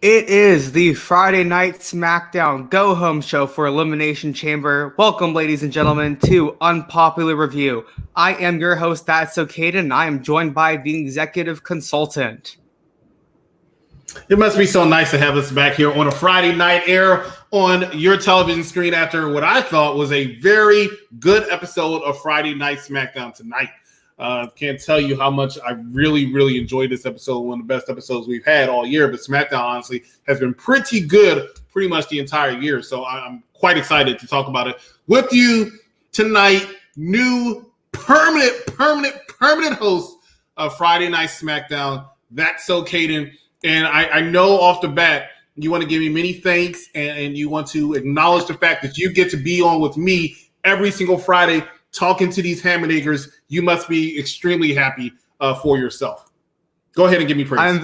It is the Friday Night SmackDown Go-home show for Elimination Chamber. Welcome, ladies and gentlemen, to Unpopular Review. I am your host, That's So Caden, and I am joined by the executive consultant. It must be so nice to have us back here on a Friday night air on your television screen after what I thought was a very good episode of Friday Night SmackDown tonight. Can't tell you how much I really enjoyed this episode. One of the best episodes we've had all year, but SmackDown honestly has been pretty good pretty much the entire year. So I'm quite excited to talk about it with you tonight. New permanent host of Friday Night SmackDown. That's so Caden. And I know off the bat, you want to give me many thanks and you want to acknowledge the fact that you get to be on with me every single Friday talking to these ham and eggers. You must be extremely happy for yourself. Go ahead and give me praise. I'm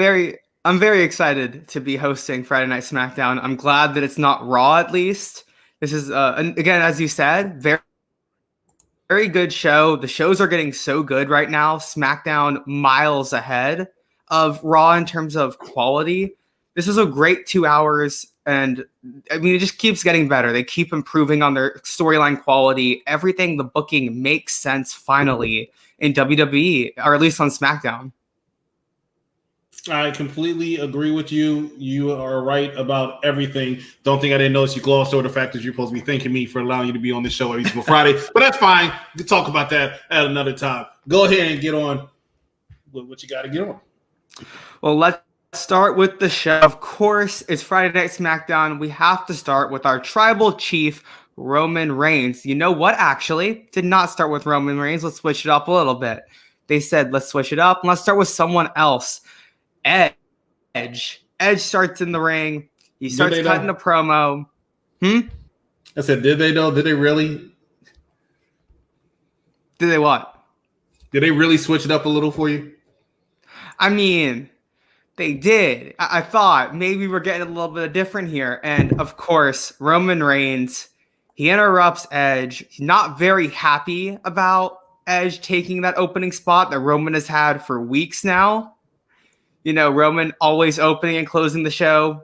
very excited to be hosting Friday Night SmackDown. I'm glad that it's not Raw, at least. This is, again, as you said, very good show. The shows are getting so good right now. SmackDown miles ahead of Raw in terms of quality. This is a great 2 hours, and I mean, it just keeps getting better. They keep improving on their storyline quality. Everything, the booking makes sense finally in WWE, or at least on SmackDown. I completely agree with you. You are right about everything. Don't think I didn't notice you glossed over the fact that you're supposed to be thanking me for allowing you to be on this show every single Friday, but that's fine. We can talk about that at another time. Go ahead and get on with what you got to get on. Well, let's start with the show. Of course, it's Friday Night SmackDown. We have to start with our tribal chief, Roman Reigns. You know what, actually? Did not start with Roman Reigns. Let's switch it up a little bit. They said, let's switch it up. And let's start with someone else. Edge. Edge starts in the ring. He starts cutting a promo. I said, did they though? Did they really? Did they what? Did they really switch it up a little for you? I mean, they did. I thought maybe we're getting a little bit different here. And of course, Roman Reigns, he interrupts Edge. He's not very happy about Edge taking that opening spot that Roman has had for weeks now. You know, Roman always opening and closing the show.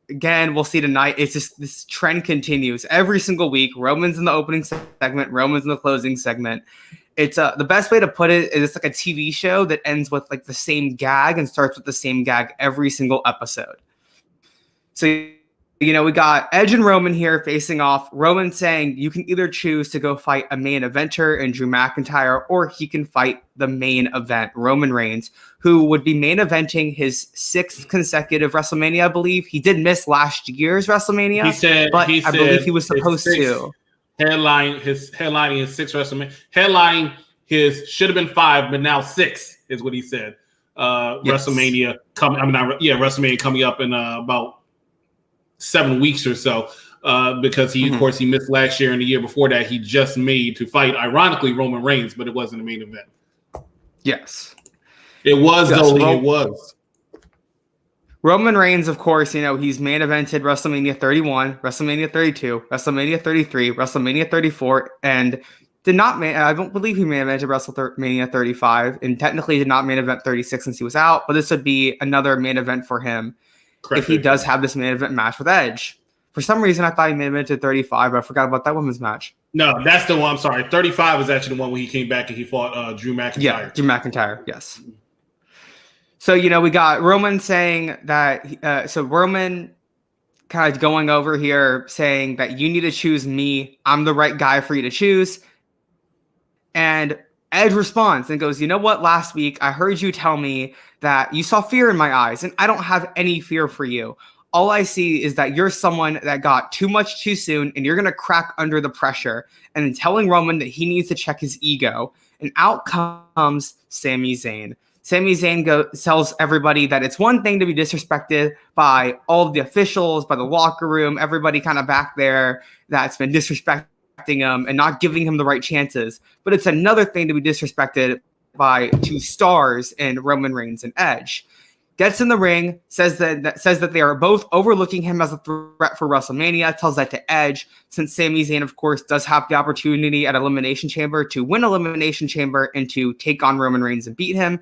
Again, we'll see tonight. It's just this trend continues every single week. Roman's in the opening segment. Roman's in the closing segment. It's the best way to put it is it's like a TV show that ends with like the same gag and starts with the same gag every single episode. So, you know, we got Edge and Roman here facing off. Roman saying you can either choose to go fight a main eventer in Drew McIntyre, or he can fight the main event, Roman Reigns, who would be main eventing his 6th consecutive WrestleMania, I believe. He did miss last year's WrestleMania, I believe he was supposed to. Headlining his 6 WrestleMania. Headlining his should have been 5, but now 6 is what he said. Yes. WrestleMania WrestleMania coming up in about 7 weeks or so. Because of course, he missed last year and the year before that. He just made to fight, ironically, Roman Reigns, but it wasn't the main event. Yes, it was. It was. Roman Reigns, of course, you know, he's main evented WrestleMania 31, WrestleMania 32, WrestleMania 33, WrestleMania 34, and I don't believe he main evented WrestleMania 35, and technically did not main event 36 since he was out, but this would be another main event for him if he does have this main event match with Edge. For some reason, I thought he main evented 35, but I forgot about that women's match. No, that's the one. I'm sorry. 35 is actually the one where he came back and he fought Drew McIntyre. Yeah, Drew McIntyre, yes. So, you know, we got Roman saying that, so Roman kind of going over here saying that you need to choose me. I'm the right guy for you to choose. And Edge responds and goes, you know what? Last week, I heard you tell me that you saw fear in my eyes, and I don't have any fear for you. All I see is that you're someone that got too much too soon, and you're going to crack under the pressure. And then telling Roman that he needs to check his ego. And out comes Sami Zayn. Sami Zayn tells everybody that it's one thing to be disrespected by all of the officials, by the locker room, everybody kind of back there that's been disrespecting him and not giving him the right chances. But it's another thing to be disrespected by 2 stars in Roman Reigns and Edge. Gets in the ring, says that they are both overlooking him as a threat for WrestleMania, tells that to Edge, since Sami Zayn, of course, does have the opportunity at Elimination Chamber to win Elimination Chamber and to take on Roman Reigns and beat him.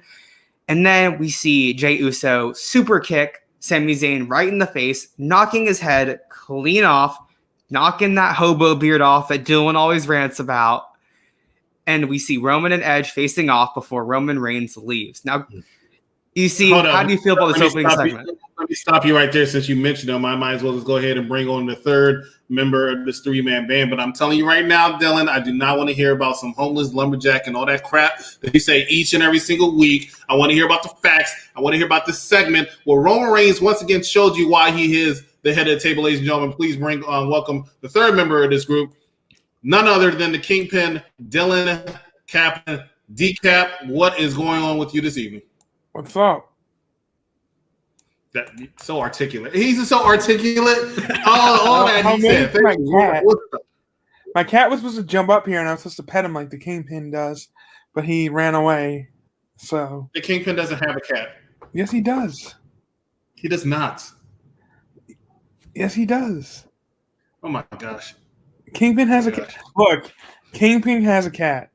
And then we see Jey Uso super kick Sami Zayn right in the face, knocking his head clean off, knocking that hobo beard off that Dylan always rants about. And we see Roman and Edge facing off before Roman Reigns leaves. Now, you see, how do you feel about this opening segment? Let me stop you right there since you mentioned them. I might as well just go ahead and bring on the third member of this three-man band. But I'm telling you right now, Dylan, I do not want to hear about some homeless lumberjack and all that crap that you say each and every single week. I want to hear about the facts. I want to hear about this segment where Roman Reigns once again showed you why he is the head of the table, ladies and gentlemen. Please welcome the third member of this group, none other than the Kingpin, Dylan Captain, Decap. What is going on with you this evening? What's up? That so articulate. He's so articulate. All that he said. My cat was supposed to jump up here, and I was supposed to pet him like the Kingpin does, but he ran away. So the Kingpin doesn't have a cat. Yes, he does. He does not. Yes, he does. Oh my gosh. Kingpin has a cat. Look, Kingpin has a cat.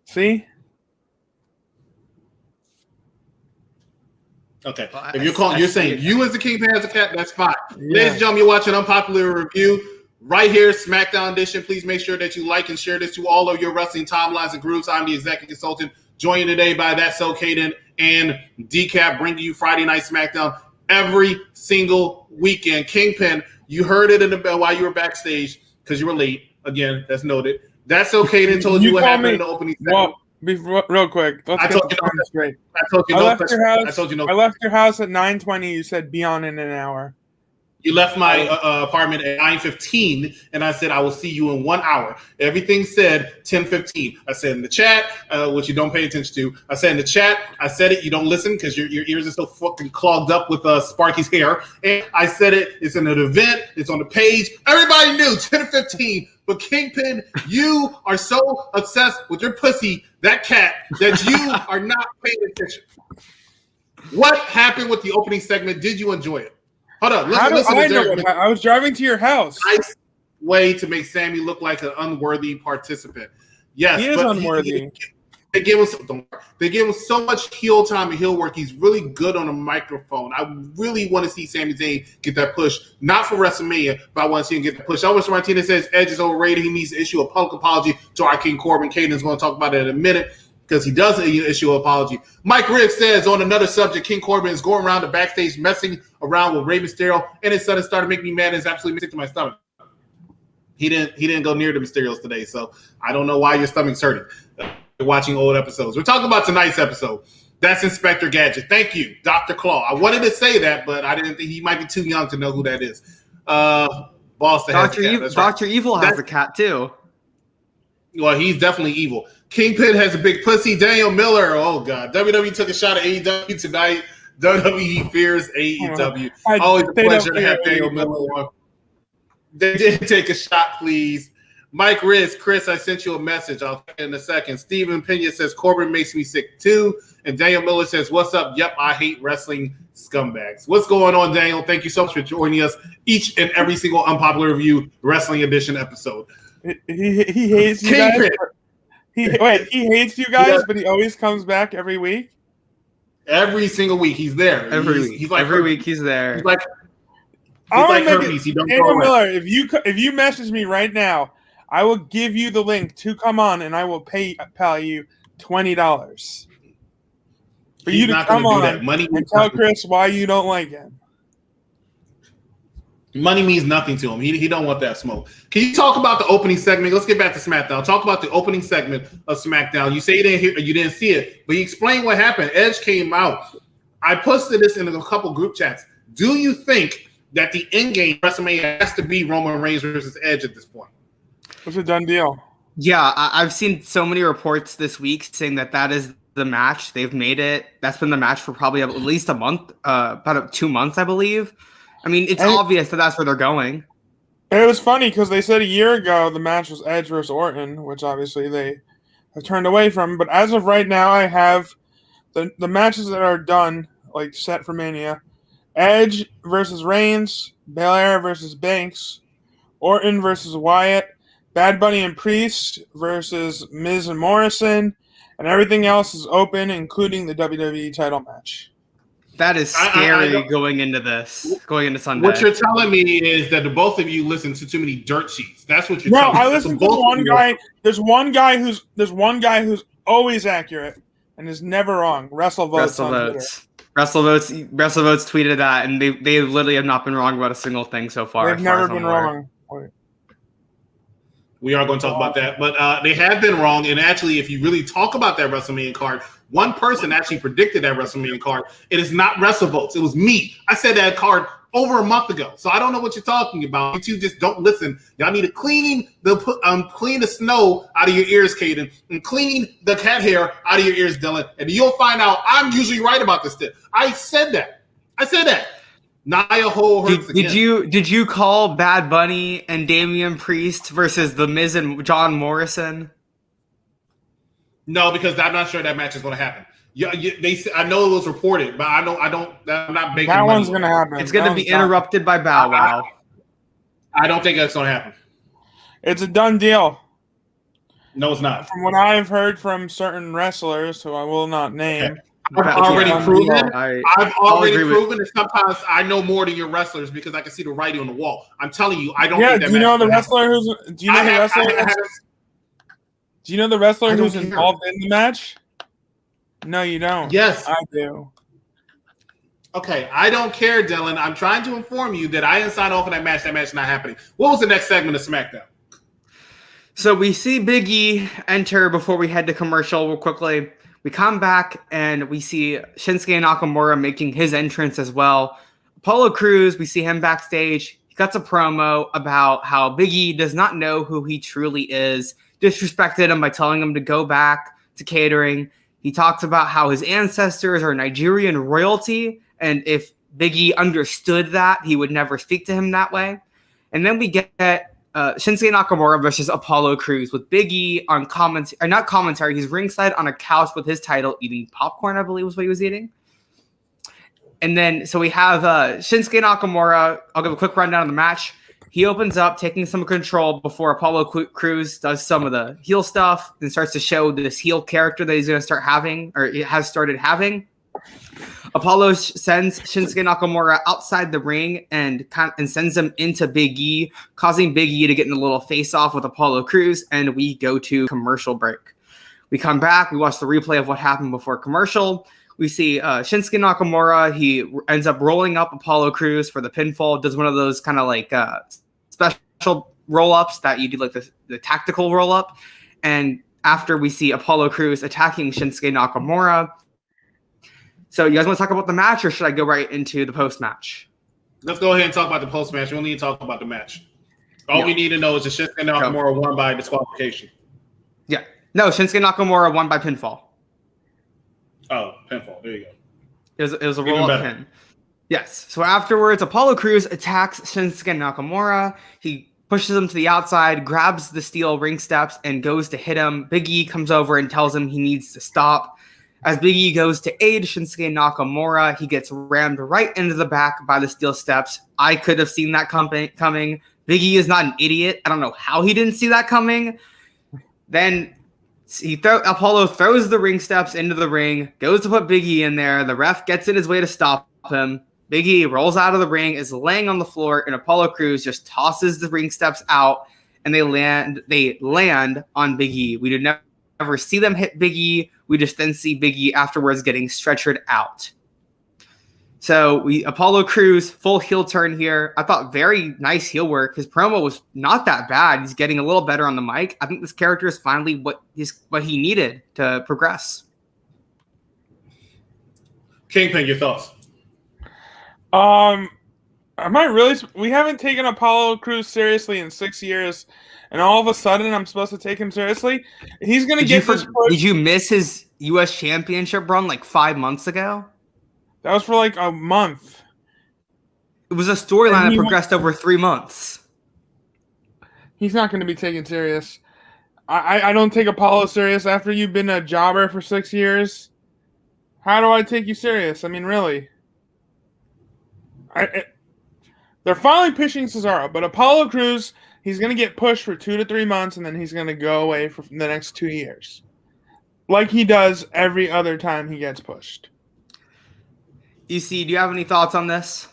See? Okay. If you're saying you as the Kingpin has a cat, that's fine. Yeah. Ladies and gentlemen, you're watching Unpopular Review right here, SmackDown Edition. Please make sure that you like and share this to all of your wrestling timelines and groups. I'm the executive consultant, joined today by That's So Caden and Decap, bringing you Friday Night SmackDown every single weekend. Kingpin, you heard it while you were backstage because you were late. Again, that's noted. That's So Caden told you what happened in the opening segment. Real quick, I told you I left your house at 9:20. You said be on in an hour. You left my apartment at 9:15, and I said I will see you in 1 hour. Everything said 10:15. I said in the chat, which you don't pay attention to. I said in the chat. I said it. You don't listen because your ears are so fucking clogged up with Sparky's hair. And I said it. It's in an event. It's on the page. Everybody knew 10:15. But Kingpin, you are so obsessed with your pussy, that cat, that you are not paying attention. What happened with the opening segment? Did you enjoy it? Hold on. I was driving to your house. Nice way to make Sammy look like an unworthy participant. Yes, he is unworthy. They gave him so much heel time and heel work. He's really good on a microphone. I really want to see Sami Zayn get that push, not for WrestleMania, but I want to see him get the push. Elvis Martinez says Edge is overrated. He needs to issue a public apology to our King Corbin. Caden's going to talk about it in a minute because he does issue an apology. Mike Riggs says on another subject, King Corbin is going around the backstage messing around with Rey Mysterio, and his son has started making me mad. It's absolutely sick to my stomach. He didn't go near the Mysterios today, so I don't know why your stomach's hurting. Watching old episodes. We're talking about tonight's episode. That's Inspector Gadget. Thank you, Dr. Claw. I wanted to say that, but I didn't think he might be too young to know who that is. Boss Dr. Evil has a cat too. Well, he's definitely evil. Kingpin has a big pussy. Daniel Miller. Oh God. WWE took a shot at AEW tonight. WWE fears AEW. Always a pleasure to have Daniel Miller on. They did take a shot, please. Mike Riz, Chris, I sent you a message. I'll check in a second. Steven Pena says, Corbin makes me sick too. And Daniel Miller says, what's up? Yep, I hate wrestling scumbags. What's going on, Daniel? Thank you so much for joining us each and every single Unpopular Review Wrestling Edition episode. He hates you guys. He hates you guys, but he always comes back every week? Every single week. He's there. He's like every week he's there. He's like herpes. He don't Daniel Miller, if you message me right now, I will give you the link to come on, and I will pay you $20 for you to come on and tell Chris why you don't like him. Money means nothing to him. He don't want that smoke. Can you talk about the opening segment? Let's get back to SmackDown. Talk about the opening segment of SmackDown. You say you didn't see it, but you explain what happened. Edge came out. I posted this in a couple group chats. Do you think that the end game WrestleMania has to be Roman Reigns versus Edge at this point? It's a done deal. Yeah, I've seen so many reports this week saying that is the match. They've made it. That's been the match for probably at least a month, about 2 months, I believe. I mean, it's obvious that that's where they're going. It was funny because they said a year ago the match was Edge versus Orton, which obviously they have turned away from. But as of right now, I have the matches that are done, like set for Mania. Edge versus Reigns, Belair versus Banks, Orton versus Wyatt, Bad Bunny and Priest versus Miz and Morrison, and everything else is open, including the WWE title match. That is scary going into Sunday. What you're telling me is that the both of you listen to too many dirt sheets. That's what you're telling me. No, I listen to one guy. There's one guy who's always accurate and is never wrong. WrestleVotes. WrestleVotes tweeted that, and they literally have not been wrong about a single thing so far. They've never been wrong. We are going to talk about that, but they have been wrong. And actually, if you really talk about that WrestleMania card, one person actually predicted that WrestleMania card. It is not WrestleVotes. It was me. I said that card over a month ago. So I don't know what you're talking about. You two just don't listen. Y'all need to clean the snow out of your ears, Caden, and clean the cat hair out of your ears, Dylan. And you'll find out I'm usually right about this stuff. I said that. Nia Ho hurts again. Did you call Bad Bunny and Damian Priest versus The Miz and John Morrison? No, because I'm not sure that match is going to happen. I know it was reported, but I'm not making that one's going to happen. It's going to be interrupted by Bow Wow. I don't think that's going to happen. It's a done deal. No, it's not. From what I've heard from certain wrestlers, who I will not name. Okay. I've already proven that sometimes I know more than your wrestlers because I can see the writing on the wall. I'm telling you, I don't think that. Do you know the wrestler who's involved in the match? No, you don't. Yes, I do. Okay, I don't care, Dylan. I'm trying to inform you that I didn't sign off on that match. That match is not happening. What was the next segment of SmackDown? So we see Big E enter before we head to commercial real quickly. We come back and we see Shinsuke Nakamura making his entrance as well. Apollo Crews, we see him backstage. He cuts a promo about how Big E does not know who he truly is, disrespected him by telling him to go back to catering. He talks about how his ancestors are Nigerian royalty, and if Big E understood that, he would never speak to him that way. And then we get Shinsuke Nakamura versus Apollo Crews with Big E on not commentary. He's ringside on a couch with his title, eating popcorn, I believe was what he was eating. And then, so we have Shinsuke Nakamura. I'll give a quick rundown of the match. He opens up, taking some control before Apollo Crews does some of the heel stuff and starts to show this heel character that he's going to start having, or it has started having. Apollo sends Shinsuke Nakamura outside the ring and sends him into Big E, causing Big E to get in a little face-off with Apollo Crews, and we go to commercial break. We come back, we watch the replay of what happened before commercial. We see Shinsuke Nakamura, he ends up rolling up Apollo Crews for the pinfall, does one of those kind of like special roll-ups that you do, like the tactical roll-up. And after we see Apollo Crews attacking Shinsuke Nakamura. So you guys want to talk about the match, or should I go right into the post-match? Let's go ahead and talk about the post-match. We don't need to talk about the match. All we need to know is that Shinsuke Nakamura won by disqualification. Yeah. No, Shinsuke Nakamura won by pinfall. Oh, pinfall. There you go. It was a roll-up pin. Yes. So afterwards, Apollo Crews attacks Shinsuke Nakamura. He pushes him to the outside, grabs the steel ring steps, and goes to hit him. Big E comes over and tells him he needs to stop. As Big E goes to aid Shinsuke Nakamura, he gets rammed right into the back by the steel steps. I could have seen that coming. Big E is not an idiot. I don't know how he didn't see that coming. Then Apollo throws the ring steps into the ring, goes to put Big E in there. The ref gets in his way to stop him. Big E rolls out of the ring, is laying on the floor, and Apollo Crews just tosses the ring steps out, and they land on Big E. We do never see them hit Big E. We just then see Big E afterwards getting stretchered out. So Apollo Crews, full heel turn here. I thought very nice heel work. His promo was not that bad. He's getting a little better on the mic. I think this character is finally what he needed to progress. Kingpin, your thoughts? We haven't taken Apollo Crews seriously in 6 years. And all of a sudden, I'm supposed to take him seriously? He's going to get this push. Did you miss his U.S. Championship run like 5 months ago? That was for like a month. It was a storyline that progressed over 3 months. He's not going to be taken serious. I don't take Apollo serious after you've been a jobber for 6 years. How do I take you serious? I mean, really. They're finally pushing Cesaro, but Apollo Crews, he's going to get pushed for 2 to 3 months, and then he's going to go away for the next 2 years. Like he does every other time he gets pushed. EC, do you have any thoughts on this?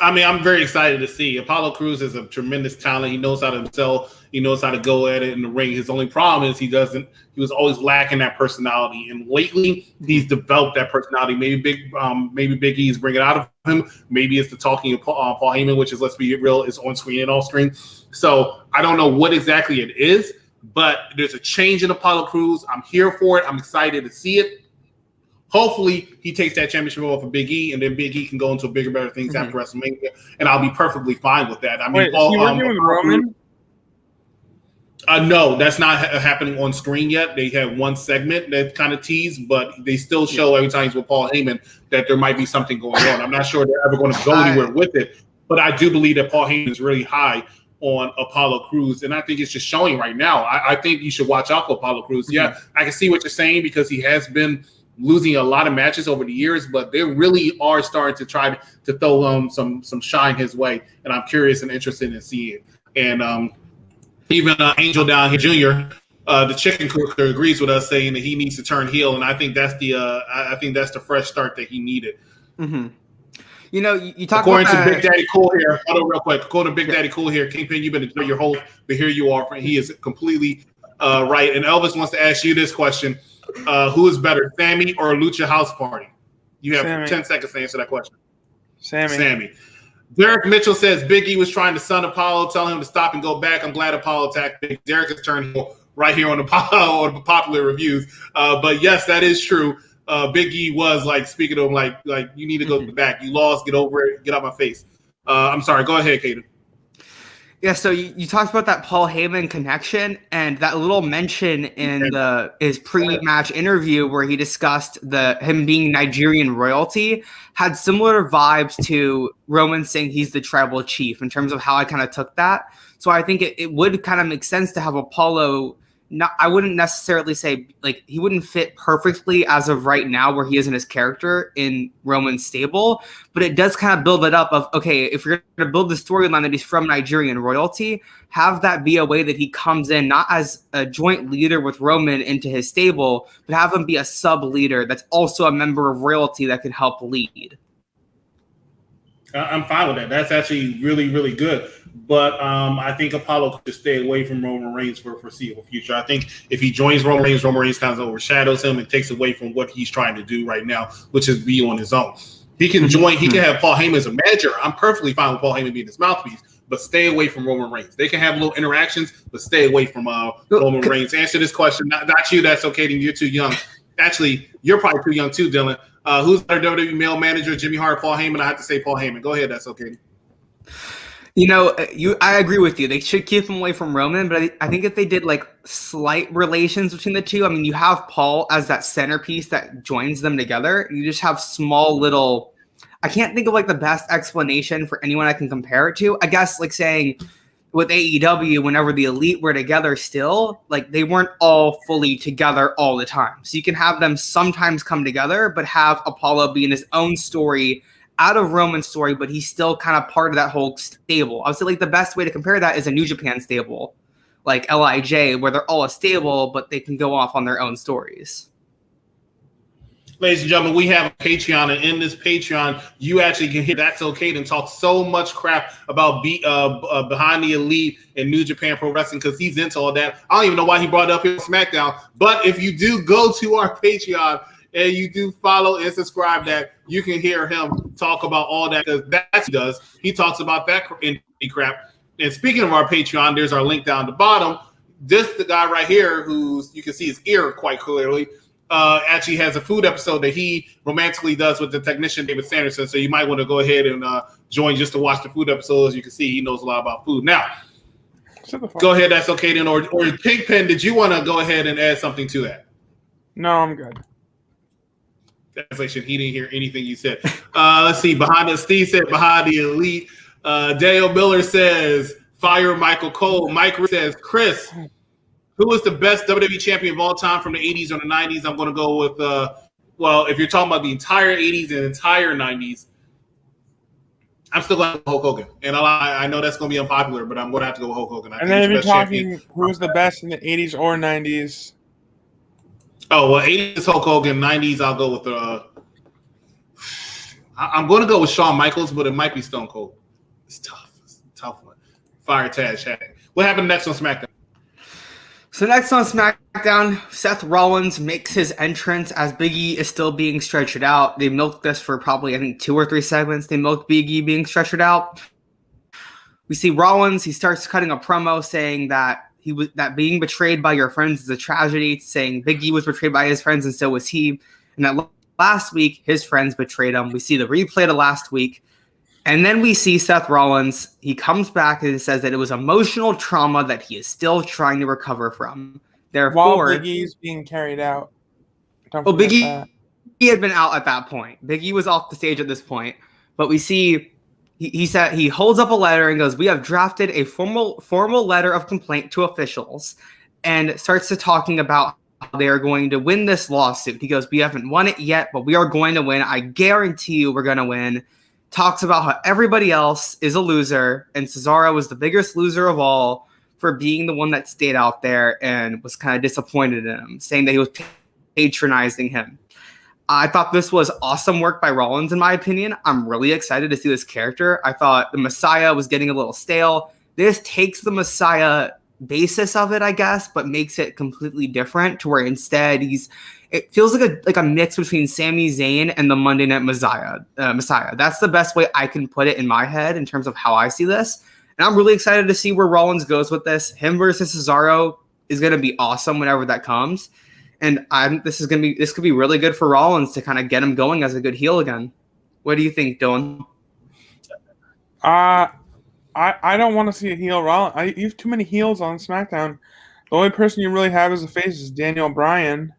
I mean, I'm very excited to see. Apollo Crews is a tremendous talent. He knows how to sell. He knows how to go at it in the ring. His only problem is he was always lacking that personality. And lately, he's developed that personality. Maybe Big E's bringing it out of him. Maybe it's the talking of Paul Heyman, which is, let's be real, is on screen and off screen. So I don't know what exactly it is, but there's a change in Apollo Crews. I'm here for it. I'm excited to see it. Hopefully, he takes that championship off of Big E, and then Big E can go into bigger, better things after WrestleMania, and I'll be perfectly fine with that. I mean, wait, is he working with Roman? No, that's not happening on screen yet. They have one segment that kind of teased, but they still show every time he's with Paul Heyman that there might be something going on. I'm not sure they're ever going to go anywhere with it, but I do believe that Paul Heyman is really high on Apollo Crews, and I think it's just showing right now. I think you should watch out for Apollo Crews. Yeah, I can see what you're saying because he has been losing a lot of matches over the years, but they really are starting to try to throw some shine his way, and I'm curious and interested in seeing it. And even Angel down here, Jr., the chicken cooker, agrees with us saying that he needs to turn heel, and I think that's the fresh start that he needed. Mm-hmm. You know, you talk according about to Big Daddy Cool here. Hold on real quick. According to Big Daddy Cool here, Kingpin, you've been your host, but here you are. He is completely right. And Elvis wants to ask you this question. Who is better, Sammy or Lucha House Party? You have Sammy. 10 seconds to answer that question. Sammy. Derek Mitchell says Big E was trying to sun Apollo, telling him to stop and go back. I'm glad Apollo attacked Big. Derek has turned right here on the popular reviews. But yes, that is true. Big E was like speaking to him like you need to go back. You lost. Get over it. Get out my face. I'm sorry. Go ahead, Kaden. Yeah, so you talked about that Paul Heyman connection and that little mention in his pre-match interview where he discussed him being Nigerian royalty had similar vibes to Roman saying he's the tribal chief in terms of how I kind of took that. So I think it would kind of make sense to have Apollo. I wouldn't necessarily say like he wouldn't fit perfectly as of right now where he is in his character in Roman's stable, but it does kind of build it up of, okay, if you're going to build the storyline that he's from Nigerian royalty, have that be a way that he comes in not as a joint leader with Roman into his stable, but have him be a sub leader that's also a member of royalty that can help lead. I'm fine with that. That's actually really, really good. But I think Apollo could stay away from Roman Reigns for a foreseeable future. I think if he joins Roman Reigns kind of overshadows him and takes away from what he's trying to do right now, which is be on his own. He can join. He can have Paul Heyman as a manager. I'm perfectly fine with Paul Heyman being his mouthpiece, but stay away from Roman Reigns. They can have little interactions, but stay away from Roman Reigns. Answer this question. Not you. That's okay. You're too young. Actually, you're probably too young too, Dylan. Who's our WWE male manager? Jimmy Hart, Paul Heyman? I have to say Paul Heyman. Go ahead. That's okay. You know, I agree with you. They should keep him away from Roman, but I think if they did like slight relations between the two, I mean, you have Paul as that centerpiece that joins them together. You just have small little. I can't think of like the best explanation for anyone I can compare it to. I guess like saying with AEW, whenever the Elite were together still, like they weren't all fully together all the time. So you can have them sometimes come together, but have Apollo be in his own story out of Roman's story, but he's still kind of part of that whole stable. I would say like the best way to compare that is a New Japan stable, like LIJ, where they're all a stable, but they can go off on their own stories. Ladies and gentlemen, we have a Patreon, and in this Patreon, you actually can hear That's Okay and talk so much crap about Behind the Elite and New Japan Pro Wrestling because he's into all that. I don't even know why he brought it up here on SmackDown, but if you do go to our Patreon and you do follow and subscribe, that you can hear him talk about all that because that's what he does. He talks about that indie crap. And speaking of our Patreon, there's our link down the bottom. This the guy right here who's you can see his ear quite clearly. Actually has a food episode that he romantically does with the technician David Sanderson. So you might want to go ahead and join just to watch the food episodes. You can see he knows a lot about food. Now, go ahead. That's okay then. Or Pigpen, did you want to go ahead and add something to that? No, I'm good. Translation, he didn't hear anything you said. Let's see. Steve said behind the Elite. Dale Miller says fire Michael Cole. Mike says Chris. Who is the best WWE champion of all time from the 80s or the 90s? I'm going to go with, well, if you're talking about the entire 80s and entire 90s, I'm still going to go Hulk Hogan. And I know that's going to be unpopular, but I'm going to have to go with Hulk Hogan. And then if you're talking who's the best in the 80s or 90s? Oh, well, 80s Hulk Hogan, 90s I'll go with I'm going to go with Shawn Michaels, but it might be Stone Cold. It's tough. It's a tough one. Fire Taz Chatting. What happened next on SmackDown? So next on SmackDown, Seth Rollins makes his entrance as Big E is still being stretchered out. They milked this for probably, I think, 2 or 3 segments. They milked Big E being stretchered out. We see Rollins. He starts cutting a promo saying that that being betrayed by your friends is a tragedy, saying Big E was betrayed by his friends and so was he. And that last week, his friends betrayed him. We see the replay to last week. And then we see Seth Rollins. He comes back and says that it was emotional trauma that he is still trying to recover from. Therefore, while Big E's being carried out. Well, Big E had been out at that point. Big E was off the stage at this point. But we see he said he holds up a letter and goes, "We have drafted a formal letter of complaint to officials," and starts to talking about how they are going to win this lawsuit. He goes, "We haven't won it yet, but we are going to win. I guarantee you we're going to win." Talks about how everybody else is a loser, and Cesaro was the biggest loser of all for being the one that stayed out there and was kind of disappointed in him, saying that he was patronizing him. I thought this was awesome work by Rollins, in my opinion. I'm really excited to see this character. I thought the Messiah was getting a little stale. This takes the Messiah basis of it, I guess, but makes it completely different to where instead it feels like a mix between Sami Zayn and the Monday Night Messiah. That's the best way I can put it in my head in terms of how I see this. And I'm really excited to see where Rollins goes with this. Him versus Cesaro is going to be awesome whenever that comes. And this could be really good for Rollins to kind of get him going as a good heel again. What do you think, Dylan? I don't want to see a heel Rollins. You have too many heels on SmackDown. The only person you really have as a face is Daniel Bryan.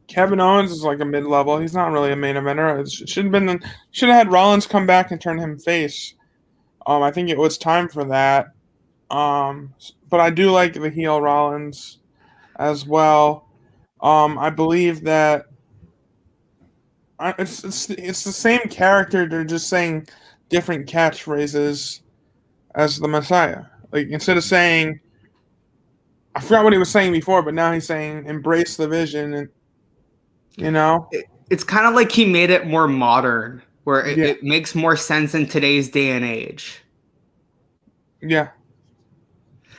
Kevin Owens is like a mid-level. He's not really a main eventer. It should have had Rollins come back and turn him face. I think it was time for that. But I do like the heel Rollins as well. I believe that it's the same character. They're just saying different catchphrases as the Messiah. Like instead of saying, I forgot what he was saying before, but now he's saying embrace the vision, and it's kind of like he made it more modern, where it makes more sense in today's day and age. Yeah,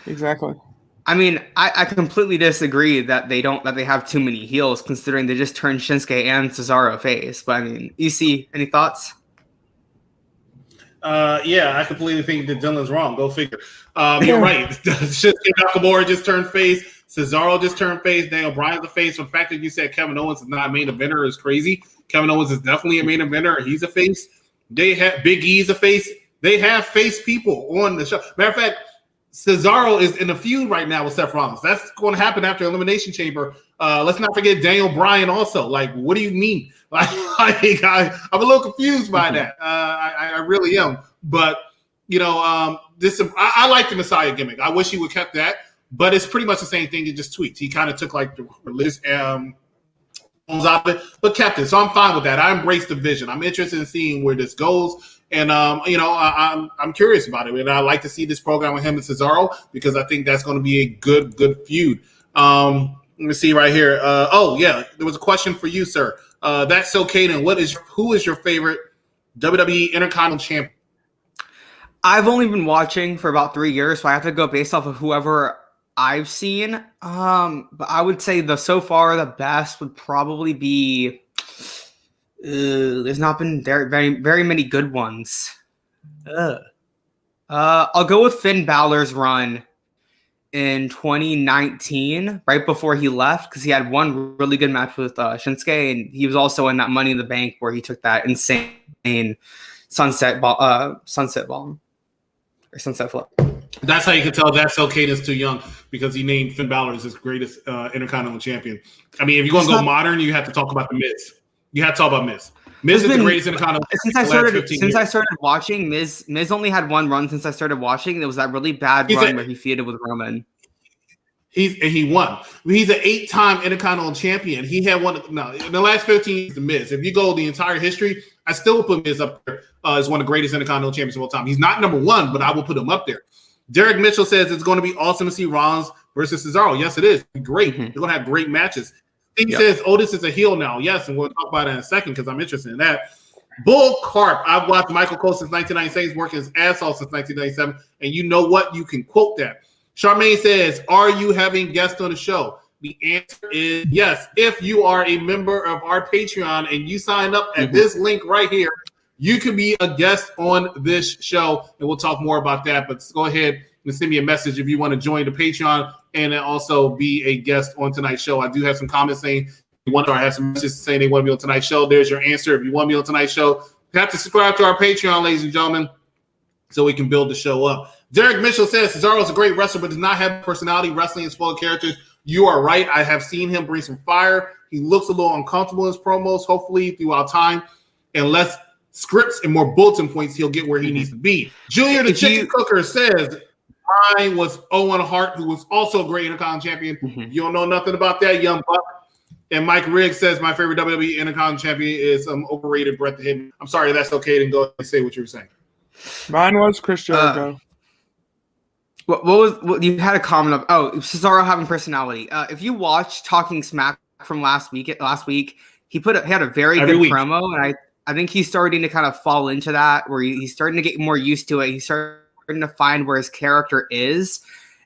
exactly. I mean, I completely disagree that they have too many heels, considering they just turned Shinsuke and Cesaro face. But I mean, EC, any thoughts? Yeah, I completely think that Dylan's wrong. Go figure. You're right. Shinsuke Nakamura just turned face. Cesaro just turned face. Daniel Bryan's the face. The fact that you said Kevin Owens is not a main eventer is crazy. Kevin Owens is definitely a main eventer. He's a face. They have Big E's a face. They have face people on the show. Matter of fact, Cesaro is in a feud right now with Seth Rollins. That's going to happen after Elimination Chamber. Let's not forget Daniel Bryan also. Like, what do you mean? Like I'm a little confused by that. I really am. But, I like the Messiah gimmick. I wish he would have kept that. But it's pretty much the same thing. It just tweaked. He kind of took like the religious out of it, but kept it. So I'm fine with that. I embrace the vision. I'm interested in seeing where this goes. And, I'm curious about it. And I like to see this program with him and Cesaro because I think that's going to be a good feud. Let me see right here. There was a question for you, sir. That's so Kaden. Who is your favorite WWE Intercontinental Champion? I've only been watching for about 3 years, so I have to go based off of whoever I've seen. But I would say so far the best would probably be. There's not been very, very many good ones. I'll go with Finn Balor's run in 2019, right before he left, because he had one really good match with Shinsuke, and he was also in that Money in the Bank where he took that insane sunset bomb or sunset flip. That's how you can tell that's okay. That's too young because he named Finn Balor as his greatest Intercontinental Champion. I mean, if you're going to go modern, you have to talk about the Miz. You have to talk about Miz. Miz is the greatest Intercontinental. Since I started watching, Miz only had one run since I started watching. It was that really bad run where he feuded with Roman. He won. He's an 8-time Intercontinental Champion. He had one. No, in the last 15 years, the Miz. If you go the entire history, I still would put Miz up there as one of the greatest Intercontinental Champions of all time. He's not number one, but I will put him up there. Derek Mitchell says it's going to be awesome to see Rollins versus Cesaro. Yes, it is. Great. They're going to have great matches. Steve says Otis is a heel now. Yes, and we'll talk about that in a second because I'm interested in that. Bull Carp. I've watched Michael Cole since 1996. He's working his ass off since 1997. And you know what? You can quote that. Charmaine says, are you having guests on the show? The answer is yes. If you are a member of our Patreon and you sign up at this link right here, you can be a guest on this show. And we'll talk more about that. But go ahead and send me a message if you want to join the Patreon and also be a guest on tonight's show. I do have some comments saying I have some messages saying they want to be on tonight's show. There's your answer. If you want to be on tonight's show, you have to subscribe to our Patreon, ladies and gentlemen, so we can build the show up. Derek Mitchell says Cesaro's a great wrestler, but does not have personality. Wrestling is full of characters. You are right. I have seen him bring some fire. He looks a little uncomfortable in his promos. Hopefully, throughout time and less scripts and more bulletin points, he'll get where he needs to be. Junior the Chicken Cooker says mine was Owen Hart, who was also a great Interconnell champion. You don't know nothing about that, young buck. And Mike Riggs says my favorite WWE Interconnell champion is overrated Bret the Hitman. I'm sorry, that's okay. Then go and say what you were saying. Mine was Chris Jericho. What you had a comment of? Oh, Cesaro having personality. If you watch Talking Smack from last week, he had a very good promo, and I think he's starting to kind of fall into that, where he's starting to get more used to it. He's starting to find where his character is.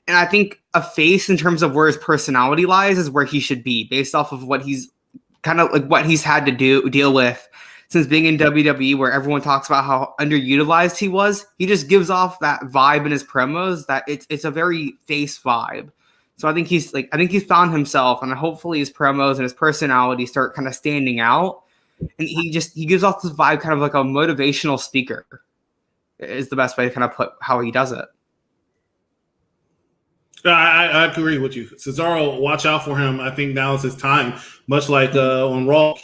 And I think a face in terms of where his personality lies is where he should be, based off of what he's kind of like what he's had to deal with since being in WWE, where everyone talks about how underutilized he was. He just gives off that vibe in his promos that it's a very face vibe. So I think he's found himself, and hopefully his promos and his personality start kind of standing out. And he gives off this vibe, kind of like a motivational speaker, is the best way to kind of put how he does it. I agree with you. Cesaro, watch out for him. I think now is his time. Much like on Raw,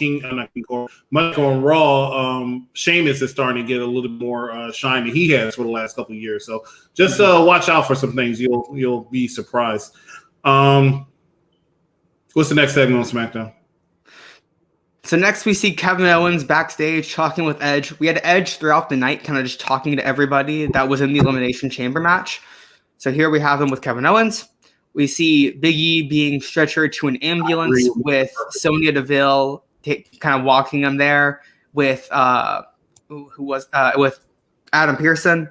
Sheamus is starting to get a little bit more shine than he has for the last couple of years. So just watch out for some things. You'll be surprised. What's the next segment on SmackDown? So next we see Kevin Owens backstage talking with Edge. We had Edge throughout the night, kind of just talking to everybody that was in the Elimination Chamber match. So here we have him with Kevin Owens. We see Big E being stretchered to an ambulance with Sonya Deville kind of walking him there with with Adam Pearson.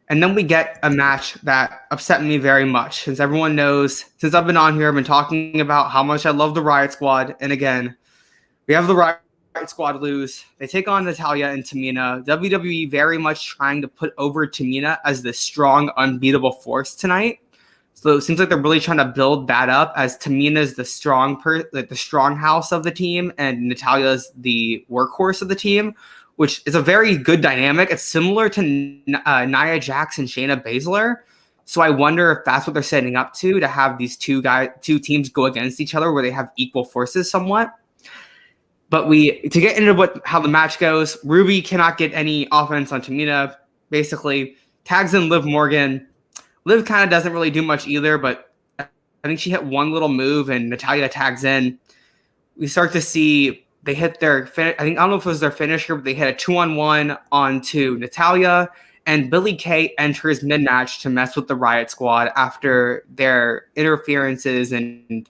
And then we get a match that upset me very much, since everyone knows, since I've been on here, I've been talking about how much I love the Riot Squad. And again, we have the Riot Squad lose. They take on Natalya and Tamina. WWE very much trying to put over Tamina as the strong, unbeatable force tonight. So it seems like they're really trying to build that up, as Tamina's the the strong house of the team, and Natalya's the workhorse of the team, which is a very good dynamic. It's similar to Nia Jax and Shayna Baszler. So I wonder if that's what they're setting up to have these two teams go against each other, where they have equal forces somewhat. But to get into how the match goes, Ruby cannot get any offense on Tamina, basically. Tags in Liv Morgan. Liv kind of doesn't really do much either, but I think she hit one little move, and Natalya tags in. We start to see they hit their I don't know if it was their finisher, but they hit a 2-on-1 onto Natalya, and Billie Kay enters mid-match to mess with the Riot Squad after their interferences and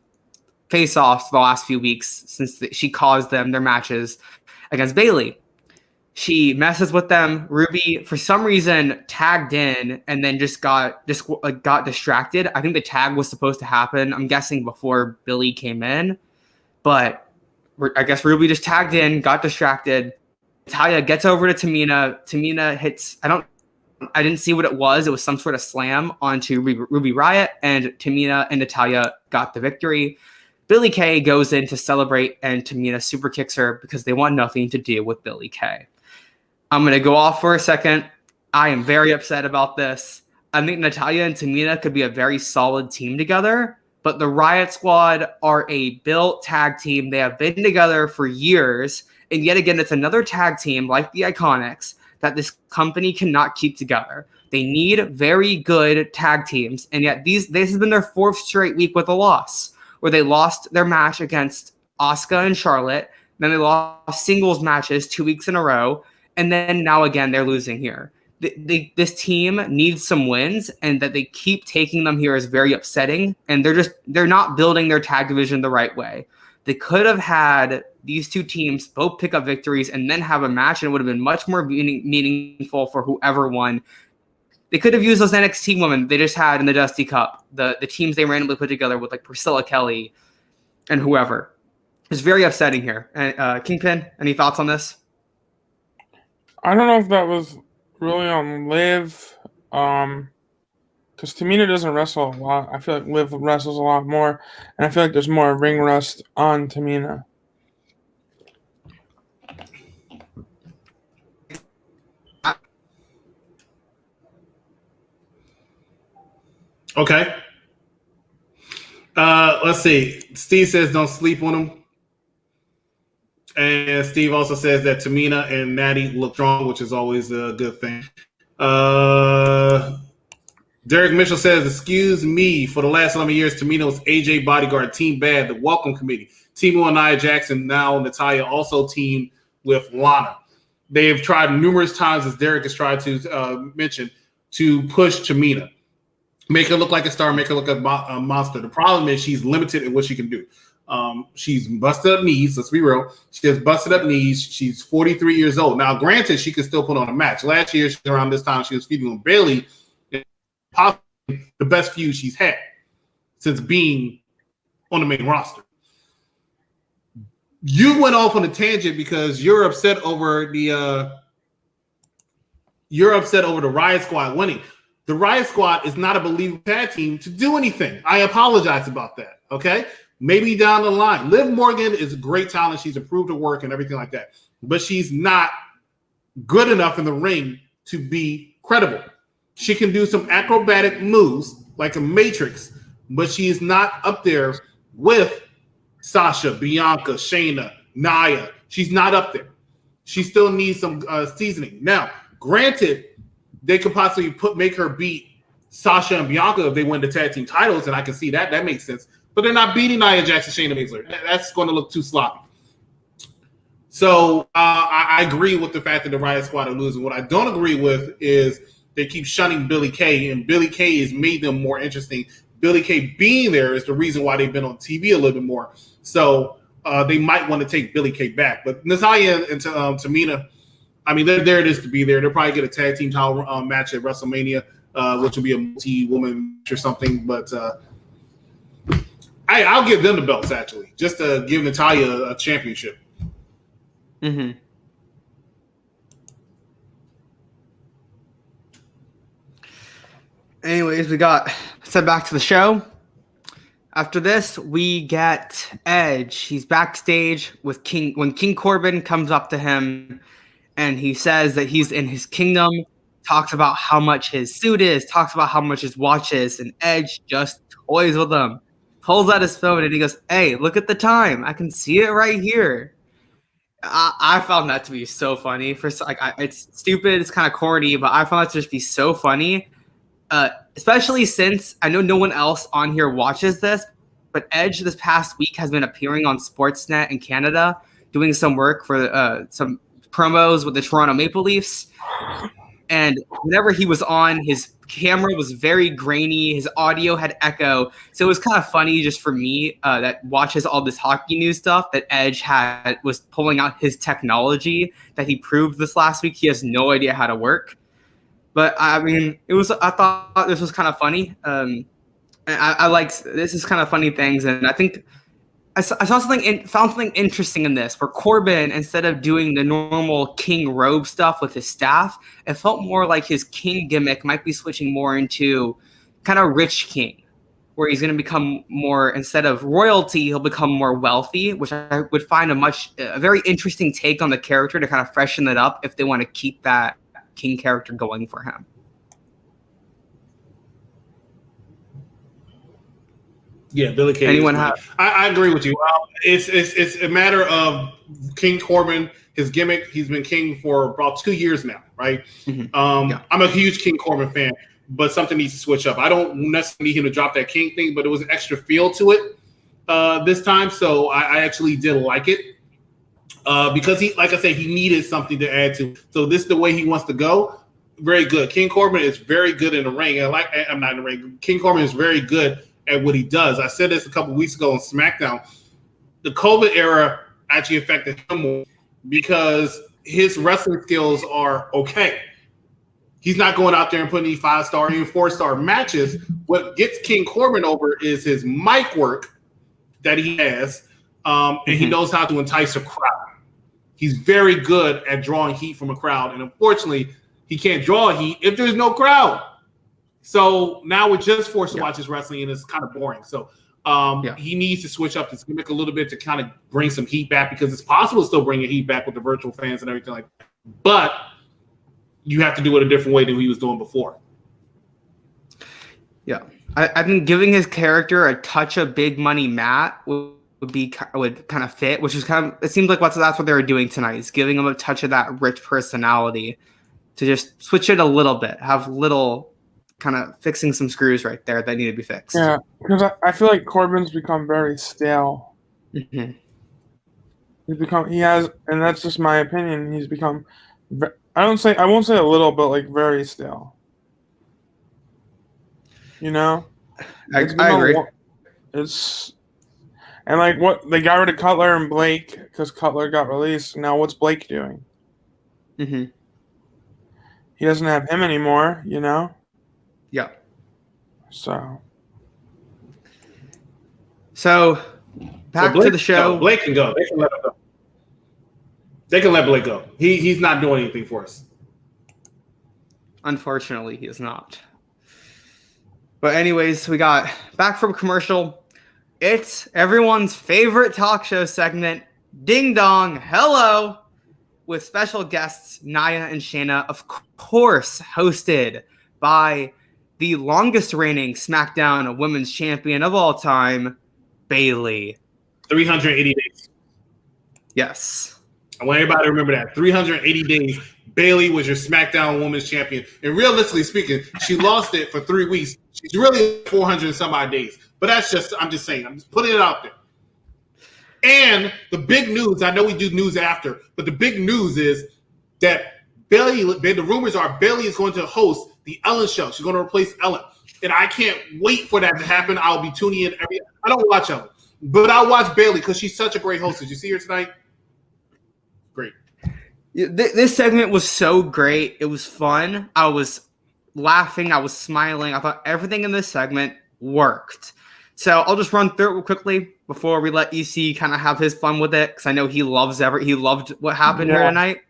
face-offs the last few weeks, since she caused them their matches against Bayley. She messes with them. Ruby, for some reason, tagged in and then just got distracted. I think the tag was supposed to happen, I'm guessing, before Billy came in. But I guess Ruby just tagged in, got distracted. Natalya gets over to Tamina. Tamina hits, I didn't see what it was. It was some sort of slam onto Ruby Riott, and Tamina and Natalya got the victory. Billie Kay goes in to celebrate, and Tamina super kicks her because they want nothing to do with Billie Kay. I'm going to go off for a second. I am very upset about this. I think Natalya and Tamina could be a very solid team together, but the Riot Squad are a built tag team. They have been together for years, and yet again, it's another tag team like the Iconics that this company cannot keep together. They need very good tag teams, and yet this has been their fourth straight week with a loss, where they lost their match against Asuka and Charlotte. Then they lost singles matches 2 weeks in a row. And then now again, they're losing here. This team needs some wins, and that they keep taking them here is very upsetting. And they're not building their tag division the right way. They could have had these two teams both pick up victories and then have a match, and it would have been much more meaningful for whoever won. They could have used those NXT women they just had in the Dusty Cup, the teams they randomly put together with like Priscilla Kelly and whoever. It's very upsetting here. Kingpin, any thoughts on this? I don't know if that was really on Liv, because Tamina doesn't wrestle a lot. I feel like Liv wrestles a lot more, and I feel like there's more ring rust on Tamina. Okay. Let's see. Steve says don't sleep on him. And Steve also says that Tamina and Natty look strong, which is always a good thing. Derek Mitchell says, excuse me, for the last 11 years, Tamina was AJ Bodyguard, Team Bad, the Welcome Committee. Team with Nia Jackson, now Natalya, also teamed with Lana. They have tried numerous times, as Derek has tried to mention, to push Tamina. Make her look like a star, make her look like a monster. The problem is she's limited in what she can do. She's busted up knees. Let's be real. She has busted up knees. She's 43 years old. Now, granted, she could still put on a match. Last year, around this time, she was feuding with Bayley, possibly the best feud she's had since being on the main roster. You went off on a tangent because you're upset over the Riot Squad winning. The Riot Squad is not a believable tag team to do anything. I apologize about that. Okay. Maybe down the line. Liv Morgan is a great talent. She's improved her work and everything like that. But she's not good enough in the ring to be credible. She can do some acrobatic moves like a Matrix, but she is not up there with Sasha, Bianca, Shayna, Nia. She's not up there. She still needs some seasoning. Now, granted, they could possibly make her beat Sasha and Bianca if they win the tag team titles, and I can see that. That makes sense. But they're not beating Nia Jackson, Shayna Baszler. That's going to look too sloppy. So I agree with the fact that the Riot Squad are losing. What I don't agree with is they keep shunning Billie Kay, and Billie Kay has made them more interesting. Billie Kay being there is the reason why they've been on TV a little bit more. So they might want to take Billie Kay back. But Natalya and Tamina, I mean, they're there just to be there. They'll probably get a tag team title match at WrestleMania, which will be a multi-woman match or something. But I'll give them the belts, actually, just to give Natalya a championship. Mm-hmm. Anyways, let's head back to the show. After this, we get Edge. He's backstage with King. When King Corbin comes up to him and he says that he's in his kingdom, talks about how much his suit is, talks about how much his watch is, and Edge just toys with him. Pulls out his phone and he goes, "Hey, look at the time. I can see it right here." I found that to be so funny. It's stupid. It's kind of corny, but I found that to just be so funny. Especially since I know no one else on here watches this, but Edge this past week has been appearing on Sportsnet in Canada, doing some work for some promos with the Toronto Maple Leafs. And whenever he was on, his camera was very grainy. His audio had echo. So it was kind of funny just for me that watches all this hockey news stuff that Edge was pulling out his technology that he proved this last week. He has no idea how to work. But I mean, I thought this was kind of funny. And I liked this is kind of funny things. And I think I found something interesting in this where Corbin, instead of doing the normal king robe stuff with his staff, it felt more like his king gimmick might be switching more into kind of rich king, where he's going to become more, instead of royalty, he'll become more wealthy, which I would find a very interesting take on the character to kind of freshen it up if they want to keep that king character going for him. Yeah, Billie Kay. Anyone have? I agree with you. It's a matter of King Corbin, his gimmick. He's been king for about 2 years now, right? Mm-hmm. I'm a huge King Corbin fan, but something needs to switch up. I don't necessarily need him to drop that king thing, but it was an extra feel to it this time, so I actually did like it because he, like I said, he needed something to add to. So this is the way he wants to go. Very good. King Corbin is very good in the ring. I'm not in the ring. King Corbin is very good at what he does. I said this a couple weeks ago on SmackDown. the COVID era actually affected him more because his wrestling skills are okay. He's not going out there and putting these 5-star, even 4-star matches. What gets King Corbin over is his mic work that he has, and he knows how to entice a crowd. He's very good at drawing heat from a crowd, and unfortunately, he can't draw heat if there's no crowd. So now we're just forced to watch his wrestling, and it's kind of boring. So he needs to switch up his gimmick a little bit to kind of bring some heat back, because it's possible to still bring your heat back with the virtual fans and everything like that. But you have to do it a different way than he was doing before. Yeah. I think giving his character a touch of big money Matt would kind of fit, which is kind of, it seems like that's what they were doing tonight, is giving him a touch of that rich personality to just switch it a little bit, have little kind of fixing some screws right there that need to be fixed. Yeah, because I feel like Corbin's become very stale. Mm-hmm. He has, and that's just my opinion. He's become, I won't say a little, but like very stale. You know, I agree. And like what they got rid of Cutler and Blake because Cutler got released. Now what's Blake doing? Mm-hmm. He doesn't have him anymore. You know. Yeah. So back to the show. Blake can go. They can let him go. They can let Blake go. He's not doing anything for us. Unfortunately, he is not. But anyways, we got back from commercial. It's everyone's favorite talk show segment, Ding Dong Hello, with special guests Nia and Shayna, of course, hosted by the longest reigning SmackDown Women's Champion of all time, Bayley. 380 days. Yes. I want everybody to remember that. 380 days, Bayley was your SmackDown Women's Champion. And realistically speaking, she lost it for 3 weeks. She's really 400 and some odd days. But I'm just saying. I'm just putting it out there. And the big news, I know we do news after, but the big news is that Bayley, the rumors are Bayley is going to host the Ellen show. She's going to replace Ellen. And I can't wait for that to happen. I'll be tuning in I don't watch Ellen, but I'll watch Bayley because she's such a great host. Did you see her tonight? Great. This segment was so great. It was fun. I was laughing. I was smiling. I thought everything in this segment worked. So I'll just run through it real quickly before we let EC kind of have his fun with it, because I know he loved what happened here tonight.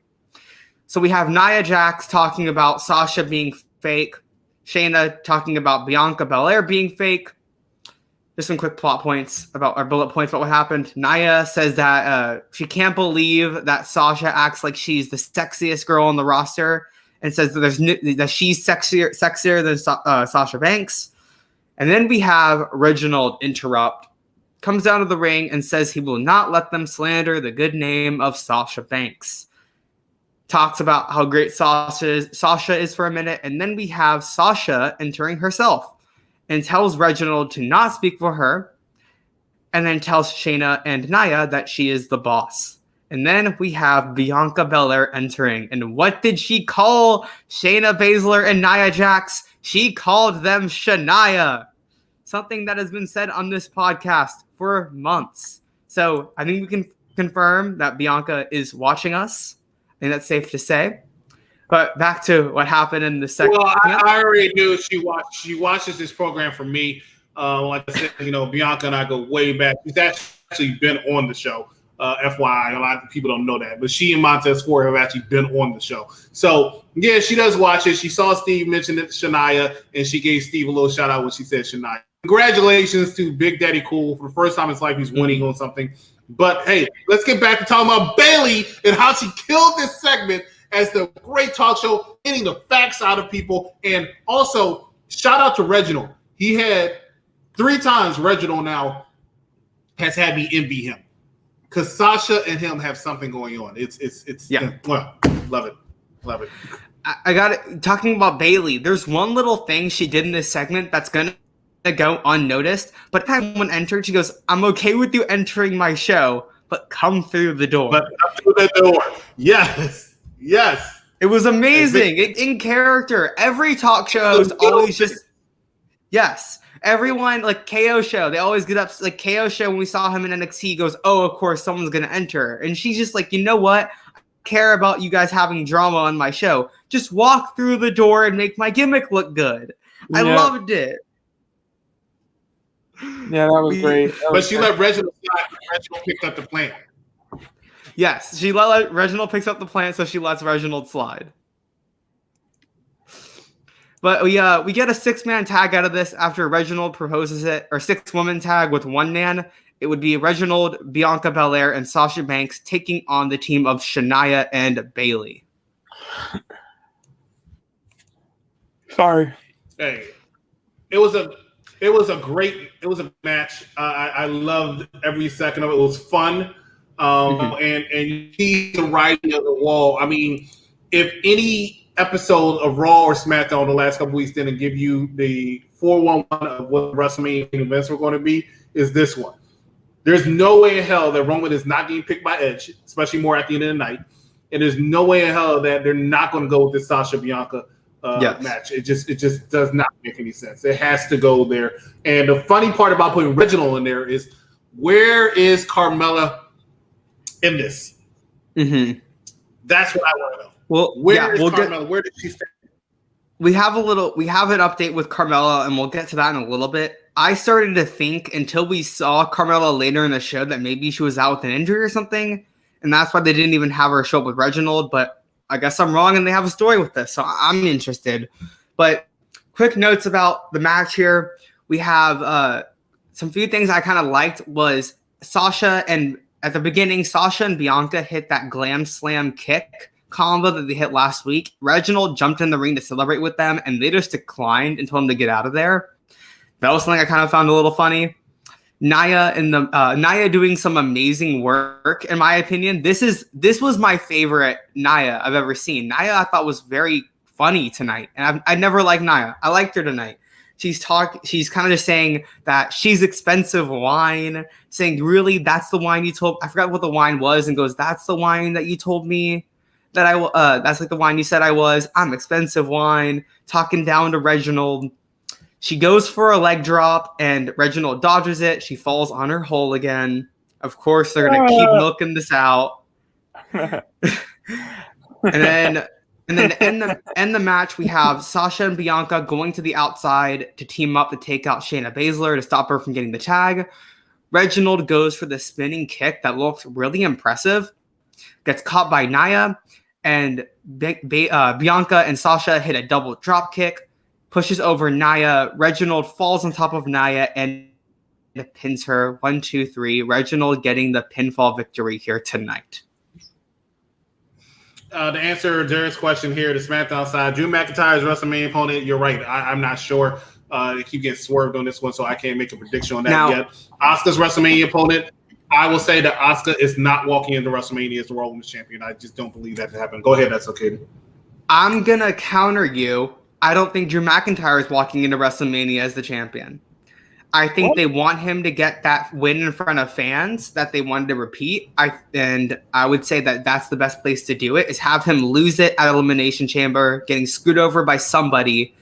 So we have Nia Jax talking about Sasha being fake, Shayna talking about Bianca Belair being fake. Just some quick bullet points about what happened. Nia says that she can't believe that Sasha acts like she's the sexiest girl on the roster, and says that she's sexier than Sasha Banks. And then we have Reginald interrupt, comes down to the ring and says he will not let them slander the good name of Sasha Banks. Talks about how great Sasha is for a minute, and then we have Sasha entering herself and tells Reginald to not speak for her, and then tells Shayna and Nia that she is the boss. And then we have Bianca Belair entering, and what did she call Shayna Baszler and Nia Jax? She called them Shania, something that has been said on this podcast for months. So I think we can confirm that Bianca is watching us. I think that's safe to say. But back to what happened in the second. Well, I already knew she watches this program for me. Like I said, Bianca and I go way back. She's actually been on the show. FYI, a lot of people don't know that, but she and Montez Ford have actually been on the show. So yeah, she does watch it. She saw Steve mention it to Shania, and she gave Steve a little shout out when she said Shania. Congratulations to Big Daddy Cool. For the first time in his life, he's winning on something. But hey, let's get back to talking about Bayley and how she killed this segment as the great talk show, getting the facts out of people. And also, shout out to Reginald. He had 3 times Reginald now has had me envy him. Because Sasha and him have something going on. It's well, love it. I got it. Talking about Bayley, there's one little thing she did in this segment that's going to go unnoticed. But every time someone entered, she goes, "I'm okay with you entering my show, but come through the door." But come through the door. Yes. It was amazing. In character. Every talk show host always just... Yes. everyone, like KO show, they always get up. Like KO show, when we saw him in NXT, he goes, "Oh, of course, someone's gonna enter," and she's just like, you know what? I care about you guys having drama on my show. Just walk through the door and make my gimmick look good. I loved it. Yeah, that was great. But she let Reginald slide. Reginald picked up the plan. Yes, she let Reginald picks up the plan, so she lets Reginald slide. But we get a 6-man tag out of this after Reginald proposes it, or 6-woman tag with 1 man. It would be Reginald, Bianca Belair, and Sasha Banks taking on the team of Shania and Bayley. Sorry. Hey, it was a match. I loved every second of it. It was fun. And you see the writing of the wall. I mean, if any episode of Raw or SmackDown the last couple weeks didn't give you the 411 of what WrestleMania events were going to be, is this one. There's no way in hell that Roman is not getting picked by Edge, especially more at the end of the night. And there's no way in hell that they're not going to go with this Sasha Bianca match. It just does not make any sense. It has to go there. And the funny part about putting Reginald in there is, where is Carmella in this? Mm-hmm. That's what I want to know. Well, where is Carmella? Where did she stand? We have an update with Carmella, and we'll get to that in a little bit. I started to think until we saw Carmella later in the show that maybe she was out with an injury or something, and that's why they didn't even have her show up with Reginald. But I guess I'm wrong, and they have a story with this, so I'm interested. But quick notes about the match here. We have some few things I kind of liked was at the beginning, Sasha and Bianca hit that glam slam kick combo that they hit last week. Reginald jumped in the ring to celebrate with them, and they just declined and told him to get out of there. That was something I kind of found a little funny. Nia doing some amazing work, in my opinion. This was my favorite Nia I've ever seen. Nia I thought was very funny tonight, and I never liked Nia. I liked her tonight. She's kind of just saying that she's expensive wine, saying, really, that's the wine you told, I forgot what the wine was, and goes, that's the wine that you told me that that's like the wine you said I was. I'm expensive wine, talking down to Reginald. She goes for a leg drop, and Reginald dodges it. She falls on her hole again. Of course, they're going to keep milking this out. and then to end the match, we have Sasha and Bianca going to the outside to team up to take out Shayna Baszler to stop her from getting the tag. Reginald goes for the spinning kick that looked really impressive. Gets caught by Nia, and Bianca and Sasha hit a double drop kick. Pushes over Nia. Reginald falls on top of Nia and pins her. 1, 2, 3. Reginald getting the pinfall victory here tonight. To answer Jared's question here, the SmackDown side, Drew McIntyre's WrestleMania opponent, you're right. I'm not sure. They keep getting swerved on this one, so I can't make a prediction on that yet. Asuka's WrestleMania opponent, I will say that Asuka is not walking into WrestleMania as the World Women's Champion. I just don't believe that to happen. Go ahead, that's okay. I'm going to counter you. I don't think Drew McIntyre is walking into WrestleMania as the champion. I think they want him to get that win in front of fans that they wanted to repeat. I would say that that's the best place to do it, is have him lose it at Elimination Chamber, getting screwed over by somebody,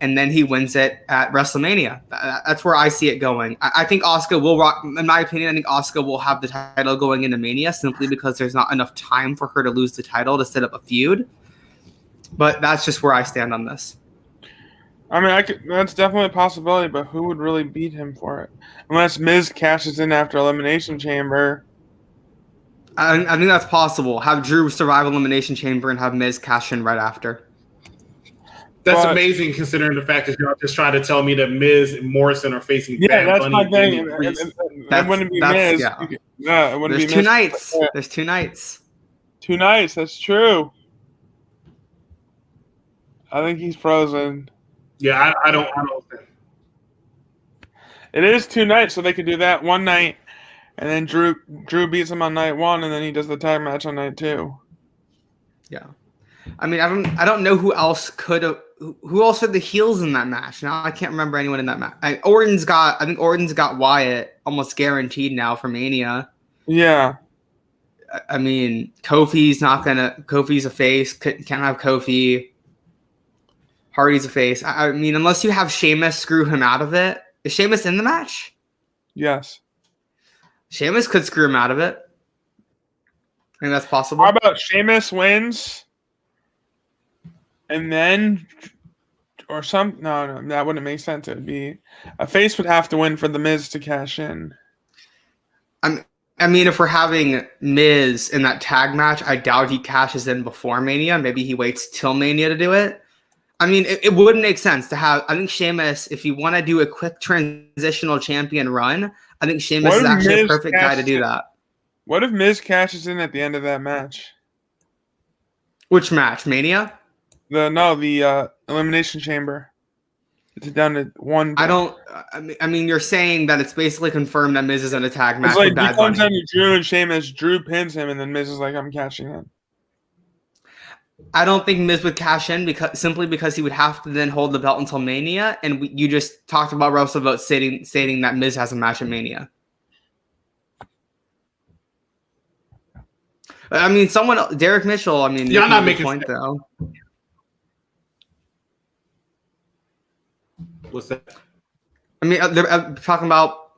and then he wins it at WrestleMania. That's where I see it going. I think Asuka will rock. In my opinion, I think Asuka will have the title going into Mania simply because there's not enough time for her to lose the title to set up a feud. But that's just where I stand on this. I mean, that's definitely a possibility, but who would really beat him for it? Unless Miz cashes in after Elimination Chamber. I think that's possible. Have Drew survive Elimination Chamber and have Miz cash in right after. That's amazing considering the fact that you're just trying to tell me that Miz and Morrison are facing Bad that's Bunny. My thing. It wouldn't be Miz. Yeah. It wouldn't There's be 2 Miz. nights. There's 2 nights. 2 nights. That's true. I think he's frozen. Yeah, I don't think. It is 2 nights, so they could do that one night, and then Drew beats him on night 1, and then he does the tag match on night 2. Yeah, I mean, I don't know who else could have. Who else are the heels in that match? Now I can't remember anyone in that match. I think Orton's got Wyatt almost guaranteed now for Mania. Yeah. I mean, Kofi's a face. Can't have Kofi. Hardy's a face. I mean, unless you have Sheamus screw him out of it, Is Sheamus in the match? Yes. Sheamus could screw him out of it. I think that's possible. How about Sheamus wins, and then, or some? No, that wouldn't make sense. It'd be a face would have to win for the Miz to cash in. I mean, if we're having Miz in that tag match, I doubt he cashes in before Mania. Maybe he waits till Mania to do it. I mean, it wouldn't make sense to have. I think Sheamus, if you want to do a quick transitional champion run, I think Sheamus is actually a perfect guy to do that. What if Miz cashes in at the end of that match? Which match? Mania? The Elimination Chamber. It's down to one. I mean, you're saying that it's basically confirmed that Miz is in a tag match. It's like with Bad he comes Bunny. down to Drew and Sheamus. Drew pins him, and then Miz is like, "I'm cashing in." I don't think Miz would cash in because he would have to then hold the belt until Mania, and you just talked about Russell about stating that Miz has a match at Mania. I mean, Derek Mitchell. I mean, you're not making point though. What's that? I mean, they're talking about.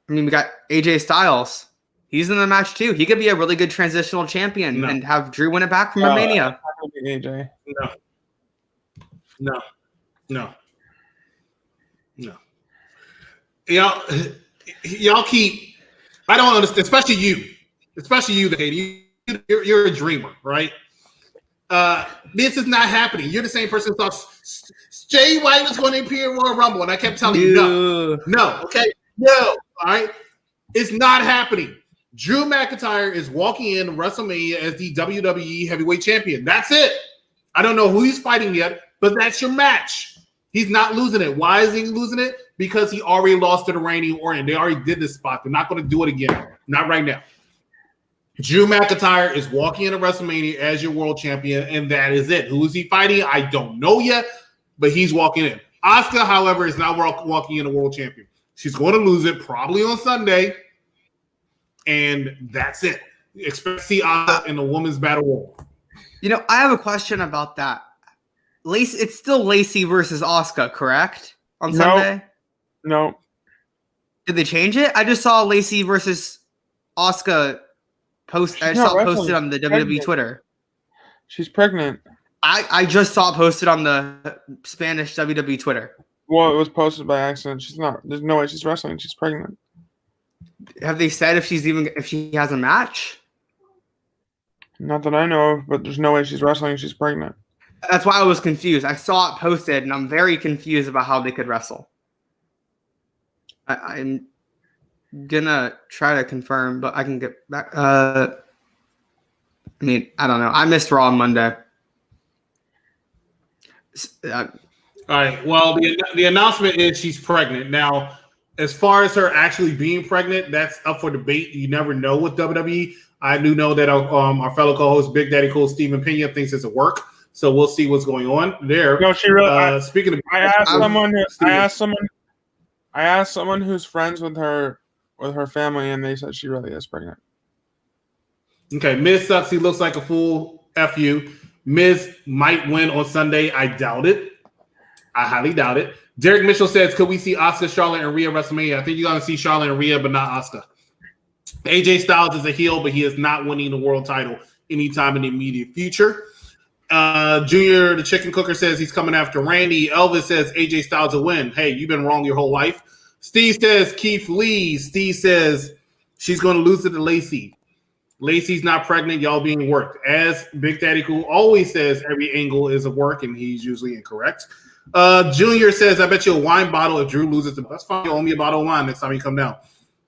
We got AJ Styles. He's in the match too. He could be a really good transitional champion and have Drew win it back from Mania. AJ. No. Y'all keep. I don't understand, especially you, the lady. You're a dreamer, right? This is not happening. You're the same person who thought Jay White was going to appear in Royal Rumble, and I kept telling you no. Okay, no. All right, it's not happening. Drew McIntyre is walking in WrestleMania as the WWE Heavyweight Champion. That's it. I don't know who he's fighting yet, but that's your match. He's not losing it. Why is he losing it? Because he already lost to the Randy Orton. They already did this spot. They're not going to do it again. Not right now. Drew McIntyre is walking into WrestleMania as your world champion, and that is it. Who is he fighting? I don't know yet, but he's walking in. Asuka, however, is not walking in a world champion. She's going to lose it probably on Sunday. And that's it. Expect to see Asuka in the women's battle royal. I have a question about that. It's still Lacey versus Asuka, correct? On Sunday? No. Did they change it? I just saw Lacey versus Asuka posted on the WWE Twitter. She's pregnant. I just saw it posted on the Spanish WWE Twitter. Well, it was posted by accident. She's not. There's no way she's wrestling. She's pregnant. Have they said if she has a match? Not that I know of, but there's no way she's wrestling. She's pregnant. That's why I was confused. I saw it posted, and I'm very confused about how they could wrestle. I'm gonna try to confirm, but I can get back. I don't know. I missed Raw on Monday. All right. Well, the announcement is she's pregnant. Now, as far as her actually being pregnant, that's up for debate. You never know with WWE. I do know that our fellow co-host, Big Daddy Cool, Stephen Pena, thinks it's a work. So we'll see what's going on there. No, she really. Speaking of, I asked someone who's friends with her family, and they said she really is pregnant. Okay, Miz sucks. He looks like a fool. F you. Miz might win on Sunday. I doubt it. I highly doubt it. Derek Mitchell says, could we see Asuka, Charlotte, and Rhea WrestleMania? I think you're going to see Charlotte and Rhea, but not Asuka. AJ Styles is a heel, but he is not winning the world title anytime in the immediate future. Junior, the chicken cooker, says he's coming after Randy. Elvis says AJ Styles will win. Hey, you've been wrong your whole life. Steve says Keith Lee. Steve says she's going to lose it to Lacey. Lacey's not pregnant. Y'all being worked. As Big Daddy Cool always says, every angle is a work, and he's usually incorrect. Junior says, I bet you a wine bottle if Drew loses. That's fine. You owe me a bottle of wine next time you come down.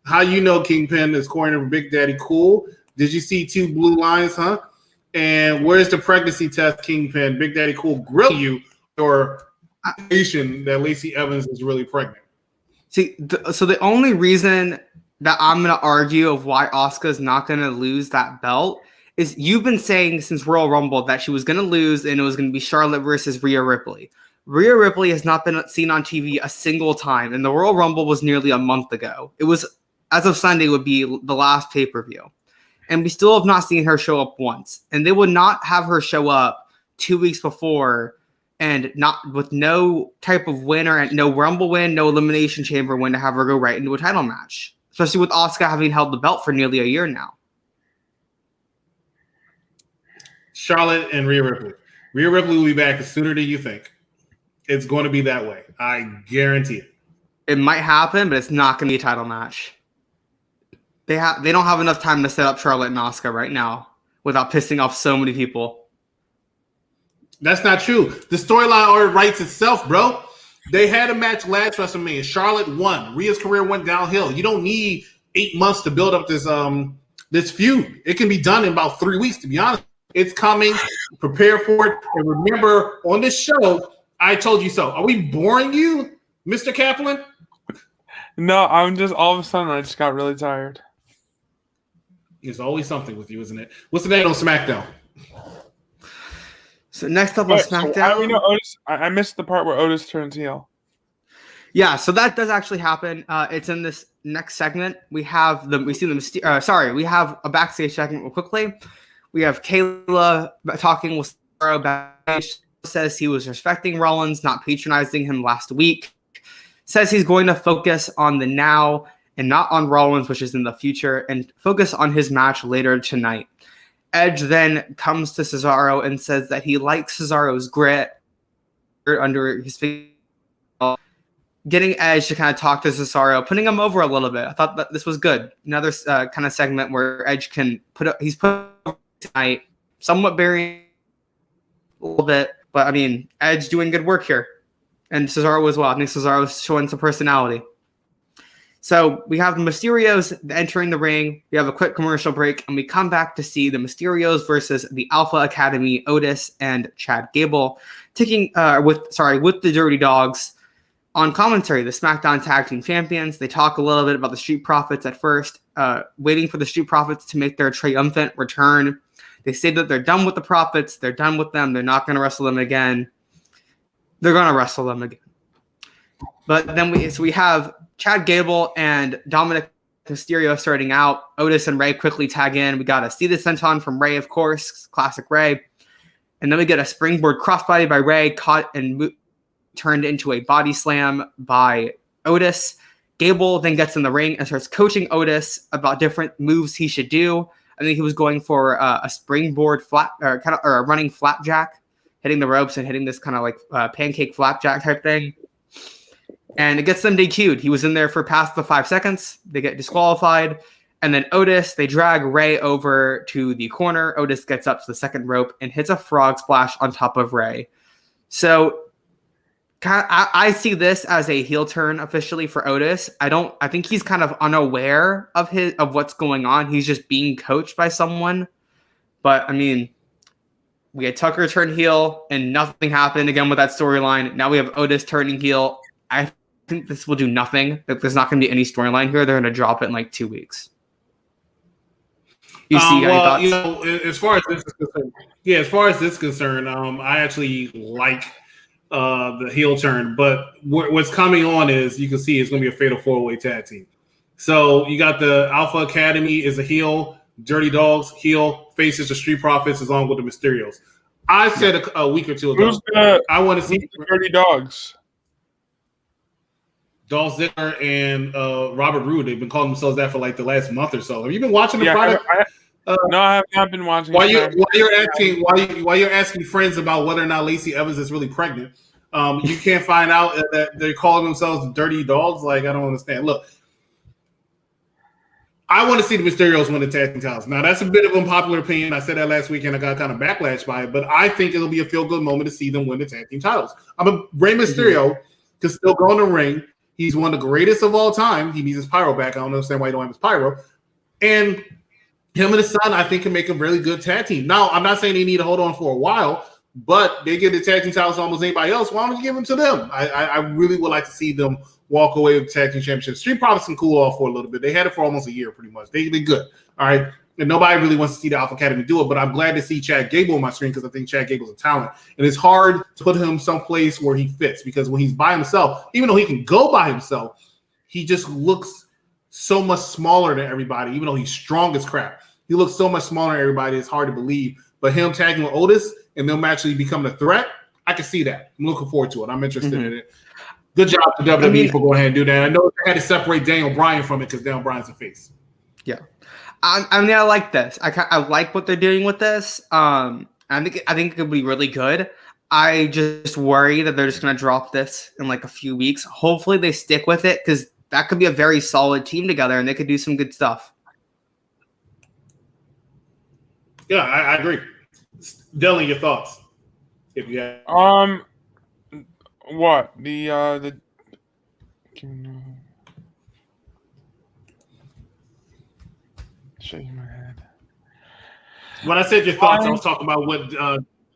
How you know Kingpin is corner of Big Daddy Cool? Did you see 2 blue lines, huh? And where's the pregnancy test, Kingpin? Big Daddy Cool grill you or that Lacey Evans is really pregnant. See, so the only reason that I'm going to argue of why Asuka's not going to lose that belt is you've been saying since Royal Rumble that she was going to lose and it was going to be Charlotte versus Rhea Ripley. Rhea Ripley has not been seen on TV a single time, and the Royal Rumble was nearly a month ago. It was, as of Sunday, would be the last pay-per-view. And we still have not seen her show up once. And they would not have her show up 2 weeks before and not with no type of winner and no Rumble win, no Elimination Chamber win to have her go right into a title match, especially with Asuka having held the belt for nearly a year now. Charlotte and Rhea Ripley. Rhea Ripley will be back sooner than you think. It's going to be that way. I guarantee it. It might happen, but it's not going to be a title match. They don't have enough time to set up Charlotte and Asuka right now without pissing off so many people. That's not true. The storyline already writes itself, bro. They had a match last WrestleMania. Charlotte won. Rhea's career went downhill. You don't need 8 months to build up this feud. It can be done in about 3 weeks, to be honest. It's coming. Prepare for it. And remember, on this show, I told you so. Are we boring you, Mr. Kaplan? No, I'm just all of a sudden I just got really tired. There's always something with you, isn't it? What's the name on SmackDown? So next up on SmackDown, so I know Otis. I missed the part where Otis turns heel. Yeah, so that does actually happen. It's in this next segment. We have we have a backstage segment real quickly. We have Kayla talking with Cesaro backstage. Says he was respecting Rollins, not patronizing him last week. Says he's going to focus on the now and not on Rollins, which is in the future, and focus on his match later tonight. Edge then comes to Cesaro and says that he likes Cesaro's grit under his face, getting Edge to kind of talk to Cesaro, putting him over a little bit. I thought that this was good. Another kind of segment where Edge can he's put over tonight, somewhat burying a little bit, but I mean, Edge doing good work here. And Cesaro as well. I think Cesaro's showing some personality. So we have the Mysterios entering the ring. We have a quick commercial break, and we come back to see the Mysterios versus the Alpha Academy, Otis and Chad Gable, with the Dirty Dogs. On commentary, the SmackDown Tag Team Champions, they talk a little bit about the Street Profits at first, waiting for the Street Profits to make their triumphant return. They say that they're done with the Profits. They're done with them. They're not going to wrestle them again. They're going to wrestle them again. But then we have Chad Gable and Dominic Mysterio starting out. Otis and Ray quickly tag in. We got a seated senton from Ray, of course, classic Ray. And then we get a springboard crossbody by Ray, caught and turned into a body slam by Otis. Gable then gets in the ring and starts coaching Otis about different moves he should do. I think he was going for a springboard or a running flapjack, hitting the ropes and hitting this kind of like pancake flapjack type thing. And it gets them DQ'd. He was in there for past the 5 seconds. They get disqualified. And then Otis, they drag Ray over to the corner. Otis gets up to the second rope and hits a frog splash on top of Ray. So I see this as a heel turn officially for Otis. I think he's kind of unaware of what's going on. He's just being coached by someone. But I mean, we had Tucker turn heel and nothing happened again with that storyline. Now we have Otis turning heel. I think this will do nothing. There's not going to be any storyline here. They're going to drop it in like 2 weeks. You see any thoughts? As far as this is concerned, I actually like the heel turn. But what's coming on is, you can see, it's going to be a fatal 4-way tag team. So you got the Alpha Academy is a heel, Dirty Dogs heel, faces the Street Profits along with the Mysterios. I said a week or two ago, I want to see the Dirty Dogs. Dolph Ziggler and Robert Roode. They've been calling themselves that for like the last month or so. Have you been watching the product? No, I have not been watching. While you're asking friends about whether or not Lacey Evans is really pregnant, you can't find out that they're calling themselves Dirty Dogs. Like, I don't understand. Look, I want to see the Mysterios win the tag team titles. Now, that's a bit of unpopular opinion. I said that last week, and I got kind of backlash by it. But I think it'll be a feel-good moment to see them win the tag team titles. Rey Mysterio can still go in the ring. He's one of the greatest of all time. He needs his pyro back. I don't understand why he don't have his pyro. And him and his son, I think, can make a really good tag team. Now, I'm not saying they need to hold on for a while, but they give the tag team titles to almost anybody else. Why don't you give them to them? I really would like to see them walk away with the tag team championship. Street Profits can cool off for a little bit. They had it for almost a year, pretty much. They're good. All right. And nobody really wants to see the Alpha Academy do it, but I'm glad to see Chad Gable on my screen because I think Chad Gable's a talent. And it's hard to put him someplace where he fits because when he's by himself, even though he can go by himself, he just looks so much smaller than everybody, even though he's strong as crap. He looks so much smaller than everybody, it's hard to believe. But him tagging with Otis and them actually becoming a threat, I can see that. I'm looking forward to it. I'm interested in it. Good job to WWE for going ahead and do that. I know they had to separate Daniel Bryan from it because Daniel Bryan's a face. Yeah, I mean, I like this. I like what they're doing with this. I think it could be really good. I just worry that they're just gonna drop this in like a few weeks. Hopefully, they stick with it because that could be a very solid team together, and they could do some good stuff. Yeah, I agree. Dylan, your thoughts? If you have. What the shaking my head. When I said your thoughts, I was talking about what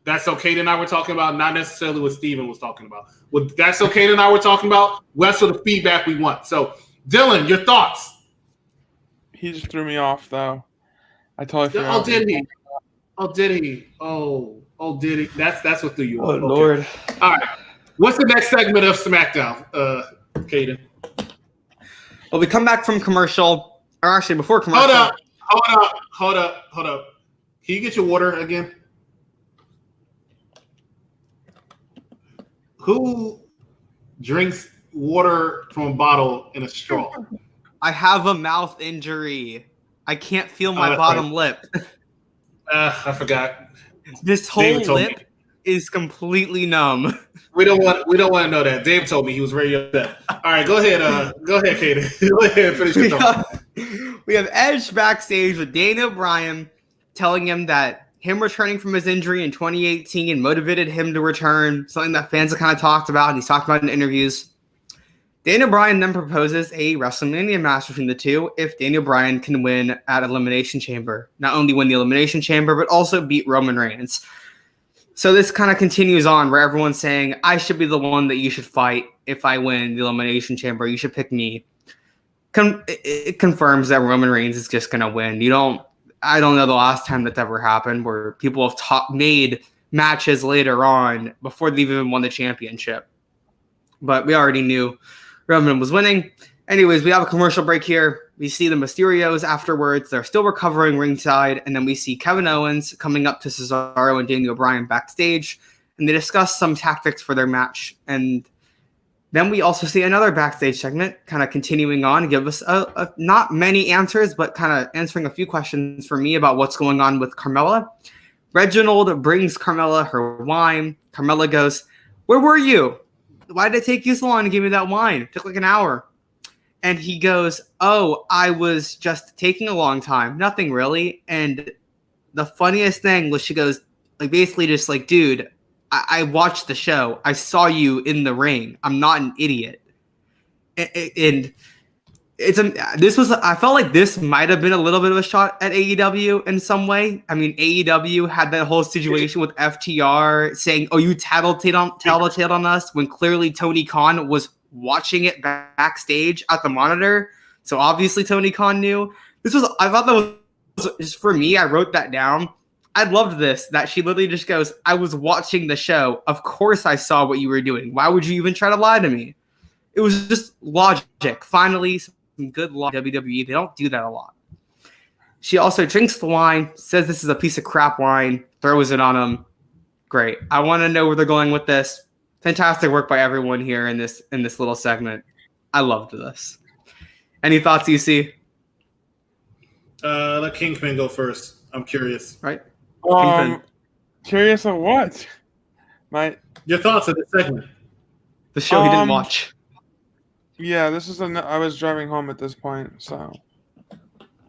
That's Okay and I were talking about, not necessarily what Steven was talking about. What That's Okay and I were talking about, that's for the feedback we want. So, Dylan, your thoughts? He just threw me off, though. I totally forgot. Oh, did he? Oh, did he? Oh, did he? That's what threw you off. Oh, Lord. All right. What's the next segment of SmackDown, Kaden? Well, we come back from commercial, or actually before commercial. Hold up. Can you get your water again? Who drinks water from a bottle in a straw? I have a mouth injury. I can't feel my bottom lip. I forgot. This whole lip is completely numb. We don't want to know that. Dave told me he was very upset. All right, go ahead, Kaden. Go ahead and finish your thought. We have Edge backstage with Daniel Bryan telling him that him returning from his injury in 2018 motivated him to return, something that fans have kind of talked about, and he's talked about in interviews. Daniel Bryan then proposes a WrestleMania match between the two if Daniel Bryan can win at Elimination Chamber. Not only win the Elimination Chamber, but also beat Roman Reigns. So this kind of continues on where everyone's saying, I should be the one that you should fight if I win the Elimination Chamber. You should pick me. It confirms that Roman Reigns is just going to win. I don't know the last time that's ever happened where people have made matches later on before they've even won the championship. But we already knew Roman was winning. Anyways, we have a commercial break here. We see the Mysterios afterwards. They're still recovering ringside. And then we see Kevin Owens coming up to Cesaro and Daniel Bryan backstage. And they discuss some tactics for their match. And then we also see another backstage segment kind of continuing on to give us not many answers, but kind of answering a few questions for me about what's going on with Carmella. Reginald brings Carmella her wine. Carmella goes, "Where were you? Why did it take you so long to give me that wine? It took like an hour." And he goes, "Oh, I was just taking a long time. Nothing really." And the funniest thing was she goes, like, basically just like, dude, I watched the show. I saw you in the ring. I'm not an idiot. And I felt like this might have been a little bit of a shot at AEW in some way. I mean, AEW had that whole situation with FTR saying, "Oh, you tattletale on us," when clearly Tony Khan was watching it backstage at the monitor. So obviously Tony Khan knew. I thought that was just for me. I wrote that down. I loved this, that she literally just goes, "I was watching the show. Of course I saw what you were doing. Why would you even try to lie to me?" It was just logic. Finally, some good logic. WWE, they don't do that a lot. She also drinks the wine, says this is a piece of crap wine, throws it on him. Great. I want to know where they're going with this. Fantastic work by everyone here in this little segment. I loved this. Any thoughts, EC? Let Kingpin go first. I'm curious. Right? Curious of what? Your thoughts of the segment. The show he didn't watch. Yeah, I was driving home at this point, so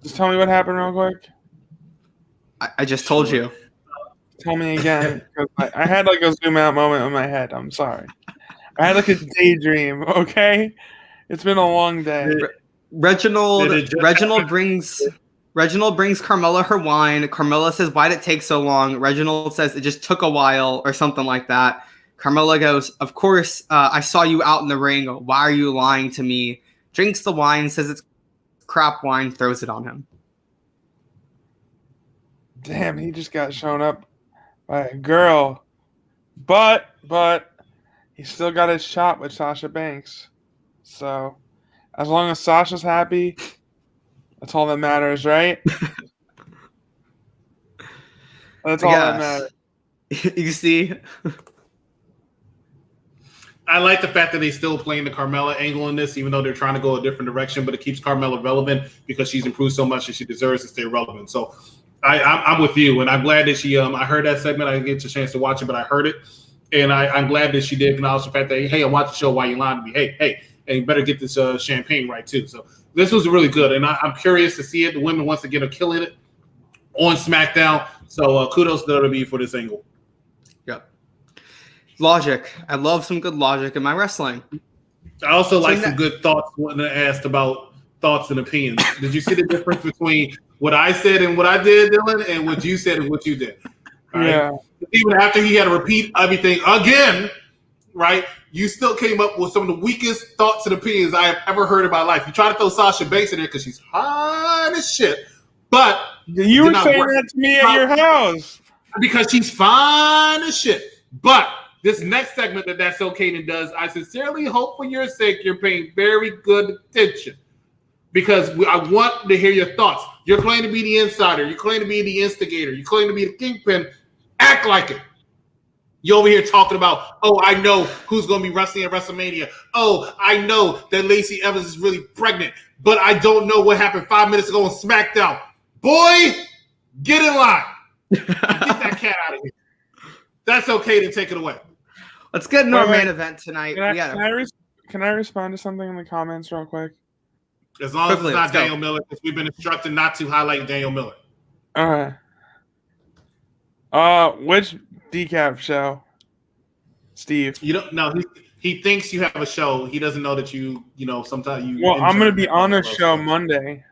just tell me what happened real quick. I just told you. Tell me again. I had like a zoom out moment in my head. I'm sorry. I had like a daydream. Okay, it's been a long day. Reginald brings Carmella her wine. Carmella says, "Why did it take so long?" Reginald says, "It just took a while," or something like that. Carmella goes, "Of course, I saw you out in the ring. Why are you lying to me?" Drinks the wine, says it's crap wine, throws it on him. Damn, he just got shown up by a girl. But he still got his shot with Sasha Banks. So as long as Sasha's happy, that's all that matters, right? That's all that matters. You see? I like the fact that they still playing the Carmella angle in this, even though they're trying to go a different direction, but it keeps Carmella relevant because she's improved so much and she deserves to stay relevant. So I'm with you, and I'm glad that she I heard that segment. I didn't get a chance to watch it, but I heard it, and I'm glad that she did acknowledge the fact that, hey, I watched the show while you lying to me. Hey, and you better get this champagne right, too. So this was really good, and I'm curious to see it. The women, once again, are killing it on SmackDown. So kudos to WWE for this angle. Yep. Logic. I love some good logic in my wrestling. I also like some good thoughts when asked about thoughts and opinions. Did you see the difference between what I said and what I did, Dylan, and what you said and what you did? Right? Yeah. Even after he had to repeat everything again, right? You still came up with some of the weakest thoughts and opinions I have ever heard in my life. You try to throw Sasha Banks in there because she's hot as shit, but you were saying that to me at your house because she's fine as shit. But this next segment That's So Kaden does, I sincerely hope for your sake you're paying very good attention because I want to hear your thoughts. You're claiming to be the insider. You claim to be the instigator. You claim to be the kingpin. Act like it. You're over here talking about, oh, I know who's going to be wrestling at WrestleMania. Oh, I know that Lacey Evans is really pregnant, but I don't know what happened 5 minutes ago on SmackDown. Boy, get in line. Get that cat out of here. That's okay to take it away. Let's get into our main event tonight. Can I respond to something in the comments real quick? As long as it's not Daniel Miller, because we've been instructed not to highlight Daniel Miller. All right. Which decaf show, Steve? You don't know. He thinks you have a show. He doesn't know that you sometimes you. Well, I'm going to be on a show Monday.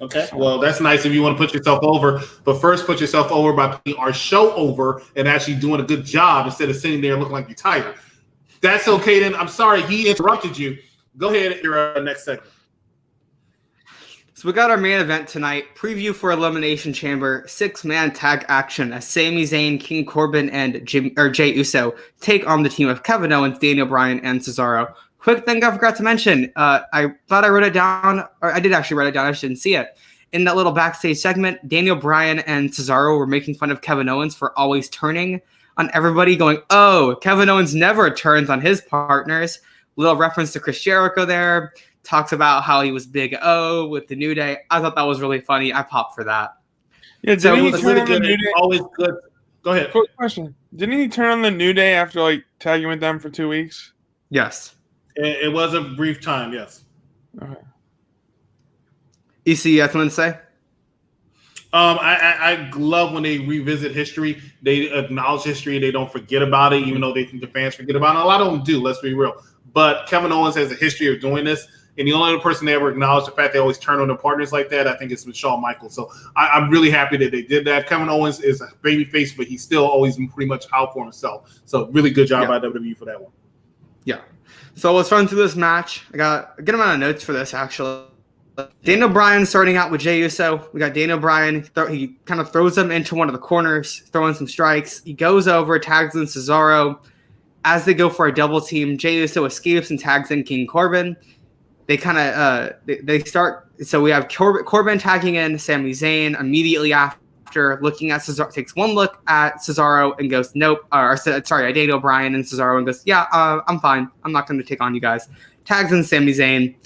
Okay. Well, that's nice if you want to put yourself over. But first, put yourself over by putting our show over and actually doing a good job instead of sitting there looking like you're tired. That's okay then. I'm sorry he interrupted you. Go ahead and your next segment. So we got our main event tonight. Preview for Elimination Chamber. 6-man tag action as Sami Zayn, King Corbin, and Jey Uso take on the team of Kevin Owens, Daniel Bryan, and Cesaro. Quick thing I forgot to mention. I thought I wrote it down, or I did actually write it down. I just didn't see it. In that little backstage segment, Daniel Bryan and Cesaro were making fun of Kevin Owens for always turning on everybody, going, oh, Kevin Owens never turns on his partners. Little reference to Chris Jericho there. Talks about how he was Big O with the New Day. I thought that was really funny. I popped for that. Yeah, didn't he turn on the New Day? Always good. Go ahead. Quick question. Didn't he turn on the New Day after tagging with them for 2 weeks? Yes. It was a brief time, yes. Okay. EC, you have something to say? I love when they revisit history. They acknowledge history. They don't forget about it, even though they think the fans forget about it. A lot of them do, let's be real. But Kevin Owens has a history of doing this. And the only other person they ever acknowledged the fact they always turn on their partners like that, I think it's Shawn Michaels. So I'm really happy that they did that. Kevin Owens is a babyface, but he's still always pretty much out for himself. So really good job by WWE for that one. Yeah. So let's run through this match. I got a good amount of notes for this, actually. Daniel Bryan starting out with Jey Uso. We got Daniel Bryan. He kind of throws him into one of the corners, throwing some strikes. He goes over, tags in Cesaro. As they go for a double team, Jey Uso escapes and tags in King Corbin. They kind of they start. So we have Corbin tagging in Sami Zayn immediately after, looking at Cesaro. Takes one look at Cesaro and goes, nope. Daniel Bryan and Cesaro and goes, yeah, I'm fine. I'm not going to take on you guys. Tags in Sami Zayn.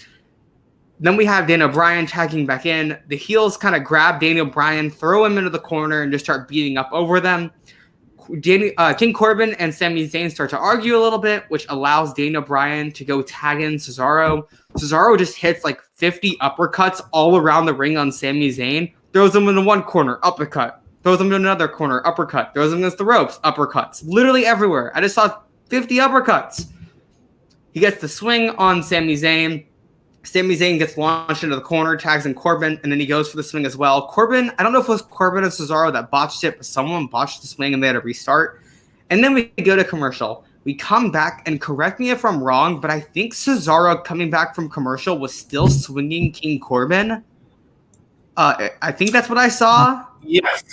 Then we have Daniel Bryan tagging back in. The heels kind of grab Daniel Bryan, throw him into the corner, and just start beating up over them. King Corbin and Sami Zayn start to argue a little bit, which allows Daniel Bryan to go tag in Cesaro. Cesaro just hits 50 uppercuts all around the ring on Sami Zayn. Throws him into one corner, uppercut. Throws him into another corner, uppercut. Throws him against the ropes, uppercuts. Literally everywhere. I just saw 50 uppercuts. He gets the swing on Sami Zayn. Sami Zayn gets launched into the corner, tags in Corbin, and then he goes for the swing as well. Corbin, I don't know if it was Corbin or Cesaro that botched it, but someone botched the swing and they had to restart. And then we go to commercial. We come back, and correct me if I'm wrong, but I think Cesaro coming back from commercial was still swinging King Corbin. I think that's what I saw. Yes.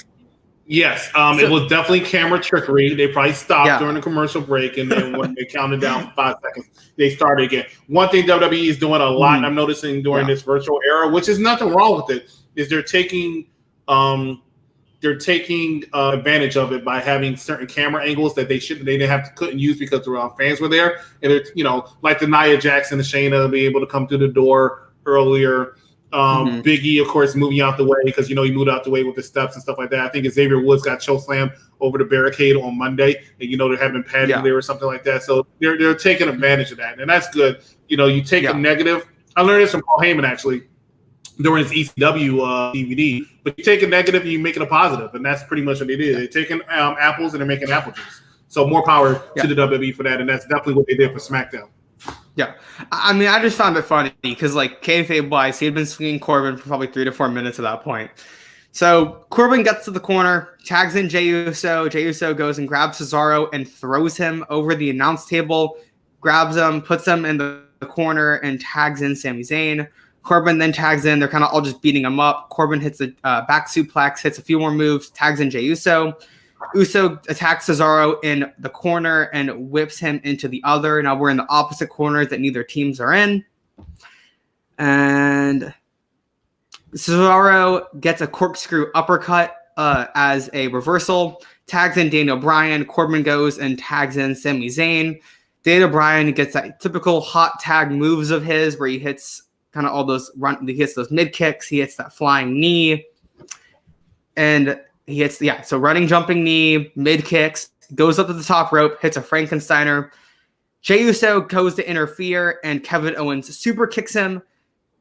It was definitely camera trickery. They probably stopped during the commercial break, and then when they counted down for 5 seconds, they started again. One thing WWE is doing a lot, and I'm noticing during this virtual era, which is nothing wrong with it, is they're taking they're taking advantage of it by having certain camera angles that they couldn't use because the fans were there. And it's, like the Nia Jax and the Shayna being able to come through the door earlier. Big E, of course, moving out the way because he moved out the way with the steps and stuff like that. I think Xavier Woods got chokeslammed over the barricade on Monday, and they're having padding there or something like that. So they're taking advantage of that, and that's good. You take a negative. I learned this from Paul Heyman actually during his ECW DVD. But you take a negative and you make it a positive, and that's pretty much what they did. They're taking apples and they're making apple juice. So more power to the WWE for that, and that's definitely what they did for SmackDown. Yeah, I mean, I just found it funny because, kayfabe-wise, he had been swinging Corbin for probably 3 to 4 minutes at that point. So Corbin gets to the corner, tags in Jey Uso. Jey Uso goes and grabs Cesaro and throws him over the announce table, grabs him, puts him in the corner, and tags in Sami Zayn. Corbin then tags in. They're kind of all just beating him up. Corbin hits a back suplex, hits a few more moves, tags in Jey Uso. Uso attacks Cesaro in the corner and whips him into the other. Now we're in the opposite corners that neither teams are in. And Cesaro gets a corkscrew uppercut as a reversal. Tags in Daniel Bryan. Corbin goes and tags in Sami Zayn. Daniel Bryan gets that typical hot tag moves of his where he hits kind of all those he hits those mid kicks. He hits that flying knee. And he hits, so running, jumping knee, mid kicks, goes up to the top rope, hits a Frankensteiner. Jey Uso goes to interfere, and Kevin Owens super kicks him.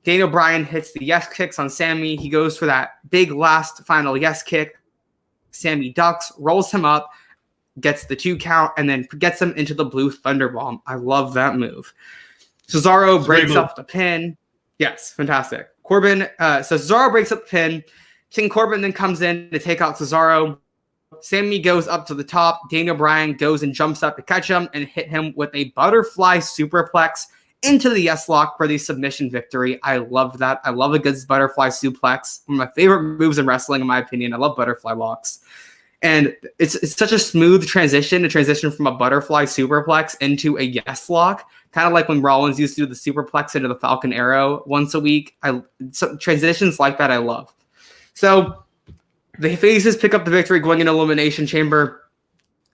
Daniel Bryan hits the yes kicks on Sammy. He goes for that big last final yes kick. Sammy ducks, rolls him up, gets the 2 count, and then gets him into the blue Thunderbomb. I love that move. Cesaro breaks up the pin. Yes, fantastic. So Cesaro breaks up the pin. King Corbin then comes in to take out Cesaro. Sammy goes up to the top. Daniel Bryan goes and jumps up to catch him and hit him with a butterfly superplex into the yes lock for the submission victory. I love that. I love a good butterfly suplex. One of my favorite moves in wrestling, in my opinion. I love butterfly locks. And it's such a smooth transition to transition from a butterfly superplex into a yes lock. Kind of like when Rollins used to do the superplex into the Falcon Arrow once a week. Transitions like that I love. So the faces pick up the victory going into Elimination Chamber.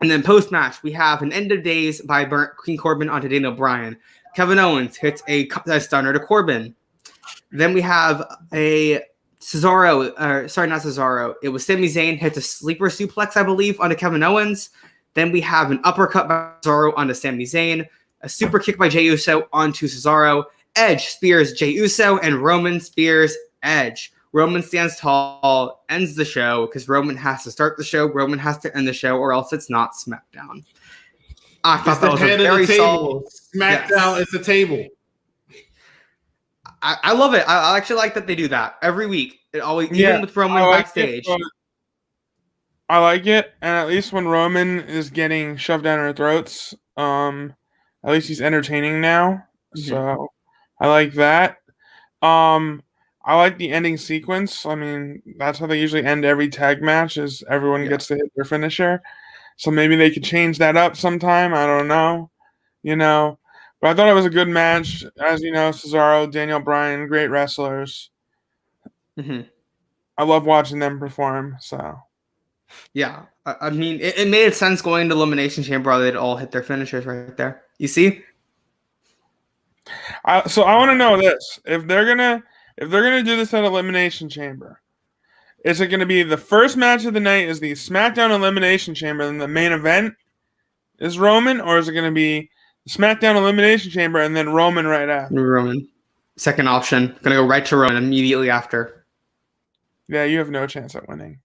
And then post-match, we have an End of Days by King Corbin onto Daniel Bryan. Kevin Owens hits a stunner to Corbin. Then we have a not Cesaro. It was Sami Zayn hits a sleeper suplex, I believe, onto Kevin Owens. Then we have an uppercut by Cesaro onto Sami Zayn. A super kick by Jey Uso onto Cesaro. Edge spears Jey Uso, and Roman spears Edge. Roman stands tall, ends the show because Roman has to start the show. Roman has to end the show, or else it's not SmackDown. I thought that was a very solid. SmackDown is the table. I love it. I actually like that they do that every week. It always, even with Roman backstage. I like it, and at least when Roman is getting shoved down our throats, at least he's entertaining now. Mm-hmm. So I like that. I like the ending sequence. I mean, that's how they usually end every tag match, is everyone gets to hit their finisher. So maybe they could change that up sometime. I don't know. But I thought it was a good match. As you know, Cesaro, Daniel Bryan, great wrestlers. Mm-hmm. I love watching them perform. So, yeah. I mean, it made sense going into Elimination Chamber. They'd all hit their finishers right there. You see? So I want to know this. If they're gonna do this at Elimination Chamber, is it going to be the first match of the night is the SmackDown Elimination Chamber and the main event is Roman, or is it going to be the SmackDown Elimination Chamber and then Roman right after? Roman. Second option. Going to go right to Roman immediately after. Yeah, you have no chance at winning.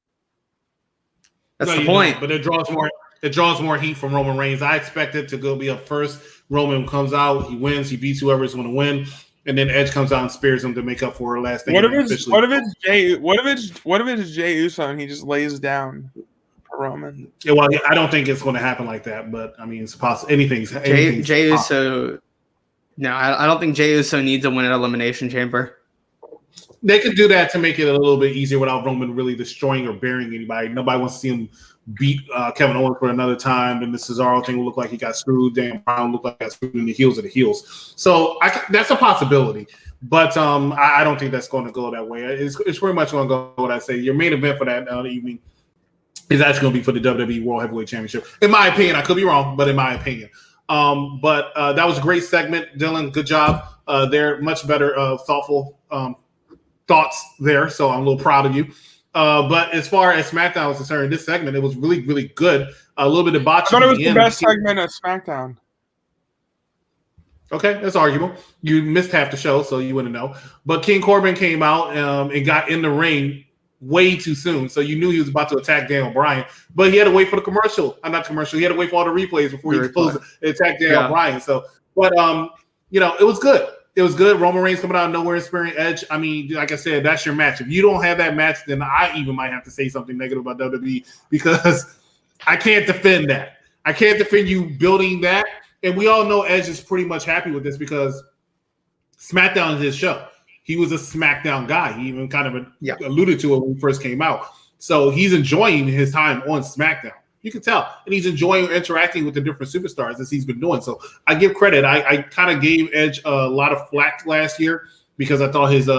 That's the point. But it draws more heat from Roman Reigns. I expect it to go be up first. Roman comes out, he wins, he beats whoever's going to win. And then Edge comes out and spears him to make up for her last thing. What if it's Jey Uso and he just lays down for Roman? Yeah, well, I don't think it's going to happen like that. But I mean, it's possible. Anything's Jey Uso. No, I don't think Jey Uso needs a win at Elimination Chamber. They could do that to make it a little bit easier without Roman really destroying or burying anybody. Nobody wants to see him beat Kevin Owens for another time. Then the Cesaro thing will look like he got screwed. Dan Bryan look like he got screwed in the heels of the heels. So that's a possibility. But I don't think that's going to go that way. It's pretty much going to go what I say. Your main event for that evening is actually going to be for the WWE World Heavyweight Championship. In my opinion, I could be wrong, but in my opinion. But that was a great segment, Dylan. Good job. They're much better, thoughtful thoughts there. So I'm a little proud of you. But as far as SmackDown was concerned, this segment, it was really, really good. A little bit of botching. I thought it was the best segment of SmackDown. Okay, that's arguable. You missed half the show, so you wouldn't know. But King Corbin came out and got in the ring way too soon. So you knew he was about to attack Daniel Bryan. But he had to wait for the commercial. Not commercial. He had to wait for all the replays before he could attack Daniel Bryan. So, but, it was good. It was good. Roman Reigns coming out of nowhere and spearing Edge. I mean, like I said, that's your match. If you don't have that match, then I even might have to say something negative about WWE because I can't defend that. I can't defend you building that. And we all know Edge is pretty much happy with this because SmackDown is his show. He was a SmackDown guy. He even kind of alluded to it when he first came out. So he's enjoying his time on SmackDown. You can tell. And he's enjoying interacting with the different superstars as he's been doing. So I give credit. I kind of gave Edge a lot of flack last year because I thought his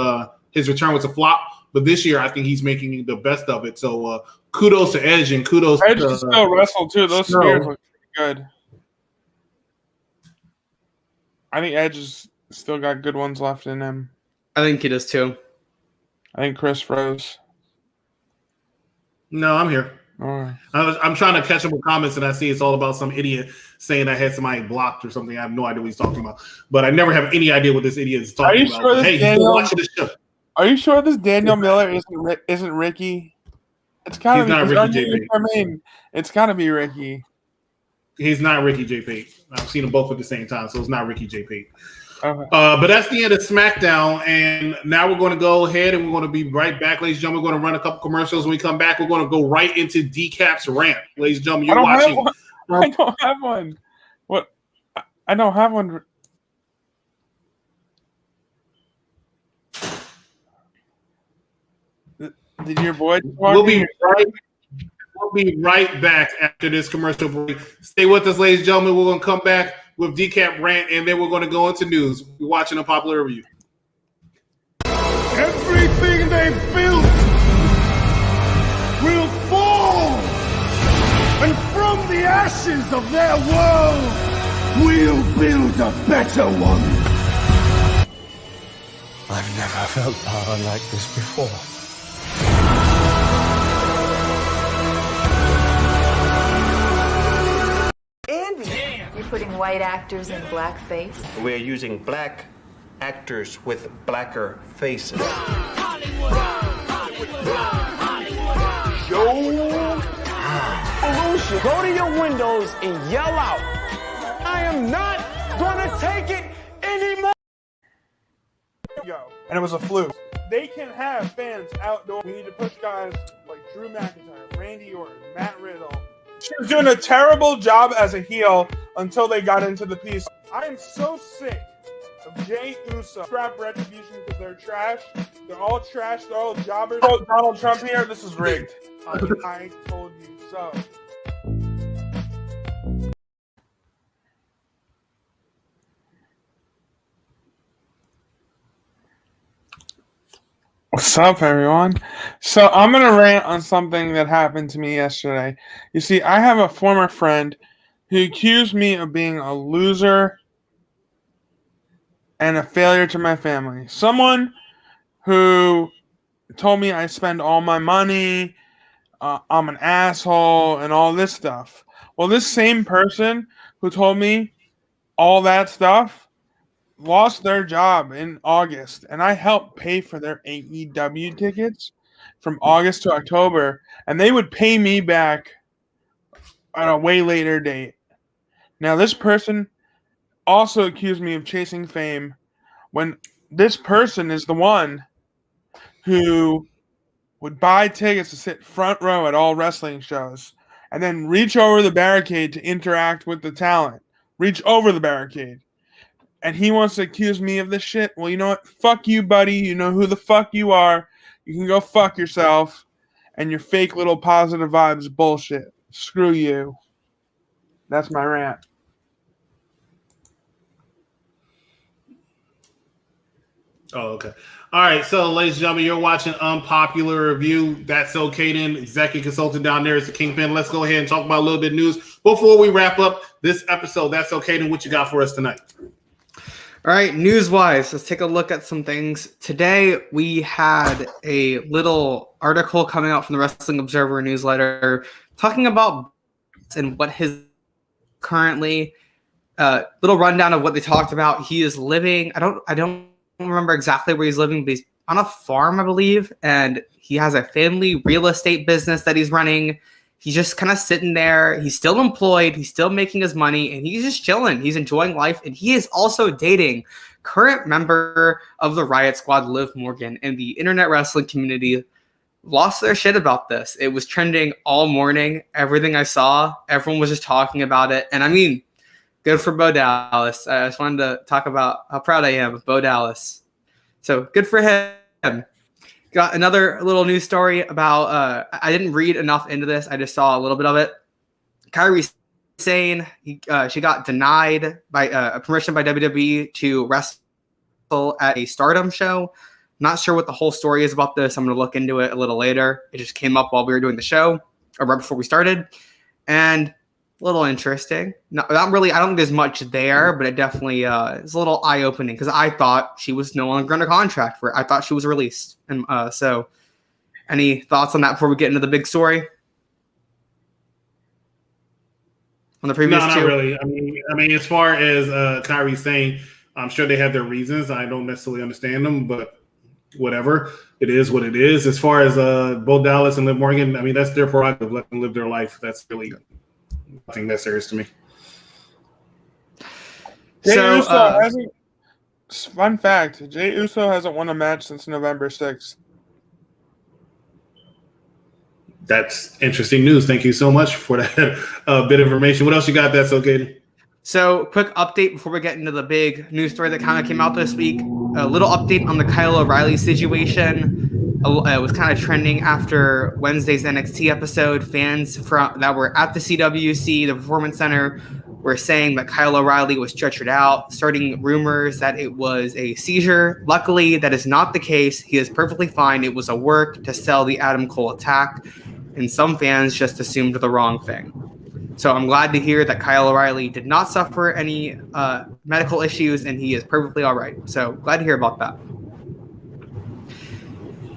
return was a flop. But this year, I think he's making the best of it. So kudos to Edge and kudos Edge to... Edge still wrestle, too. Those spears look pretty good. I think Edge has still got good ones left in him. I think he does, too. I think Chris froze. No, I'm here. All right. I'm trying to catch up with comments, and I see it's all about some idiot saying I had somebody blocked or something. I have no idea what he's talking about. But I never have any idea what this idiot is talking about. Sure he's still watching the show. Are you sure this Daniel Miller isn't Ricky? It's kind of not Ricky JP. It's got to be Ricky. He's not Ricky JP. I've seen them both at the same time, so it's not Ricky JP. Okay. But that's the end of SmackDown, and now we're going to go ahead and we're going to be right back, ladies and gentlemen. We're going to run a couple commercials. When we come back, we're going to go right into Decap's rant, ladies and gentlemen. You're watching. I don't have one. What? I don't have one. Did your boy? We'll be right back after this commercial break. Stay with us, ladies and gentlemen. We're going to come back with Decap rant, and then we're going to go into news. We're watching Unpopular Review. Everything they built will fall, and from the ashes of their world, we'll build a better one. I've never felt power like this before. You're putting white actors in blackface? We're using black actors with blacker faces. Evolution. Go to your windows and yell out, I am not gonna take it anymore. And it was a fluke. They can have fans outdoors. We need to push guys like Drew McIntyre, Randy Orton, Matt Riddle. She was doing a terrible job as a heel until they got into the piece. I am so sick of Jey Uso. Scrap Retribution because they're trash. They're all trash. They're all jobbers. Oh, Donald Trump here. This is rigged. I told you so. What's up, everyone? So I'm going to rant on something that happened to me yesterday. You see, I have a former friend who accused me of being a loser and a failure to my family. Someone who told me I spend all my money, I'm an asshole, and all this stuff. Well, this same person who told me all that stuff lost their job in August, and I helped pay for their AEW tickets from August to October, and they would pay me back on a way later date. Now, this person also accused me of chasing fame when this person is the one who would buy tickets to sit front row at all wrestling shows and then reach over the barricade to interact with the talent. Reach over the barricade. And he wants to accuse me of this shit. Well, you know what? Fuck you, buddy. You know who the fuck you are. You can go fuck yourself. And your fake little positive vibes bullshit. Screw you. That's my rant. Oh, okay. All right. So, ladies and gentlemen, you're watching Unpopular Review. That's so Caden, executive consultant down there is the Kingpin. Let's go ahead and talk about a little bit of news before we wrap up this episode. That's so Caden. What you got for us tonight? All right, news-wise, let's take a look at some things. Today, we had a little article coming out from the Wrestling Observer newsletter talking about and what his currently little rundown of what they talked about. He is living. I don't remember exactly where he's living, but he's on a farm, I believe, and he has a family real estate business that he's running. He's just kind of sitting there. He's still employed. He's still making his money, and he's just chilling. He's enjoying life, and he is also dating current member of the Riot Squad, Liv Morgan, and the internet wrestling community lost their shit about this. It was trending all morning. Everything I saw, everyone was just talking about it, and I mean, good for Bo Dallas. I just wanted to talk about how proud I am of Bo Dallas. So good for him. Got another little news story about, I didn't read enough into this. I just saw a little bit of it. Kairi Sane, she got denied by permission by WWE to wrestle at a Stardom show. Not sure what the whole story is about this. I'm going to look into it a little later. It just came up while we were doing the show, or right before we started. And a little interesting. Not really. I don't think there's much there, but it definitely is a little eye-opening because I thought she was no longer under contract for it. I thought she was released. And so, any thoughts on that before we get into the big story? On the previous No, not two? really. I mean, as far as Kairi saying, I'm sure they have their reasons. I don't necessarily understand them, but whatever. It is what it is. As far as Bo Dallas and Liv Morgan, I mean, that's their prerogative. Let them live their life. That's really nothing that serious to me. Jey So, Uso hasn't. Fun fact: Jey Uso hasn't won a match since November 6th. That's interesting news. Thank you so much for that bit of information. What else you got that's okay? So, quick update before we get into the big news story that kind of came out this week. A little update on the Kyle O'Reilly situation. It was kind of trending after Wednesday's NXT episode. Fans that were at the CWC, the Performance Center, were saying that Kyle O'Reilly was stretchered out, starting rumors that it was a seizure. Luckily, that is not the case. He is perfectly fine. It was a work to sell the Adam Cole attack, and some fans just assumed the wrong thing. So I'm glad to hear that Kyle O'Reilly did not suffer any medical issues, and he is perfectly all right. So glad to hear about that.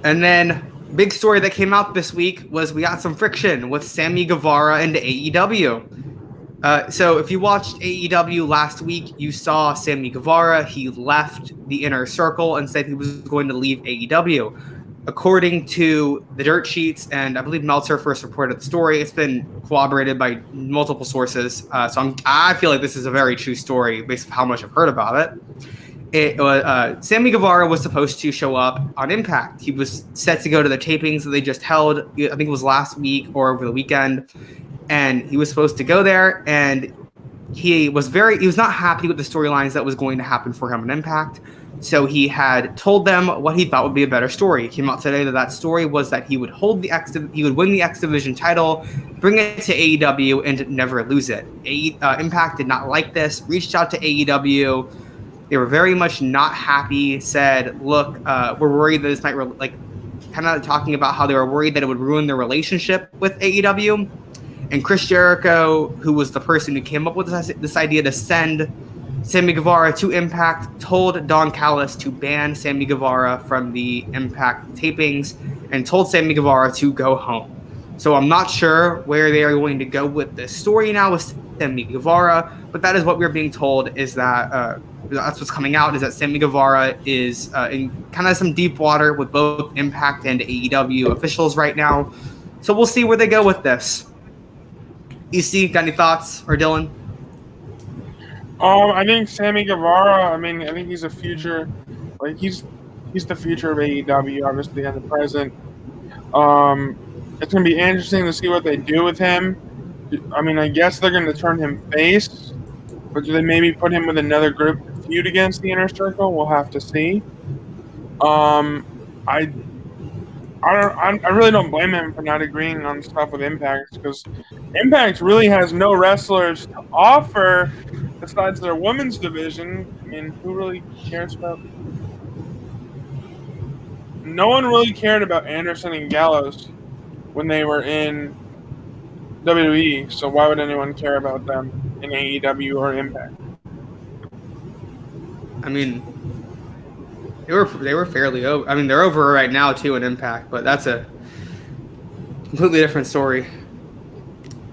And then big story that came out this week was we got some friction with Sammy Guevara and AEW. So if you watched AEW last week, you saw Sammy Guevara. He left the Inner Circle and said he was going to leave AEW. According to the dirt sheets, and I believe Meltzer first reported the story, it's been corroborated by multiple sources. So I feel like this is a very true story based on how much I've heard about it. Sammy Guevara was supposed to show up on Impact. He was set to go to the tapings that they just held. I think it was last week or over the weekend. And he was supposed to go there, and he was not happy with the storylines that was going to happen for him on Impact. So he had told them what he thought would be a better story. It came out today that story was that he would win the X Division title, bring it to AEW, and never lose it. Impact did not like this, reached out to AEW. They were very much not happy, said, look, we're worried that this might, kind of talking about how they were worried that it would ruin their relationship with AEW. And Chris Jericho, who was the person who came up with this idea to send Sammy Guevara to Impact, told Don Callis to ban Sammy Guevara from the Impact tapings and told Sammy Guevara to go home. So I'm not sure where they are going to go with this story now with Sammy Guevara, but that is what we're being told, is that that's what's coming out, is that Sammy Guevara is in kind of some deep water with both Impact and AEW officials right now. So we'll see where they go with this. EC, got any thoughts? Or Dylan? I think Sammy Guevara, I think he's a future, he's the future of AEW, obviously, and the present. It's going to be interesting to see what they do with him. I guess they're going to turn him face, but do they maybe put him with another group to feud against the Inner Circle? We'll have to see. I really don't blame him for not agreeing on stuff with Impact, because Impact really has no wrestlers to offer besides their women's division. Who really cares about no one really cared about Anderson and Gallows when they were in WWE, so why would anyone care about them in AEW or Impact? I mean, they were fairly over. I mean, they're over right now too in Impact, but that's a completely different story.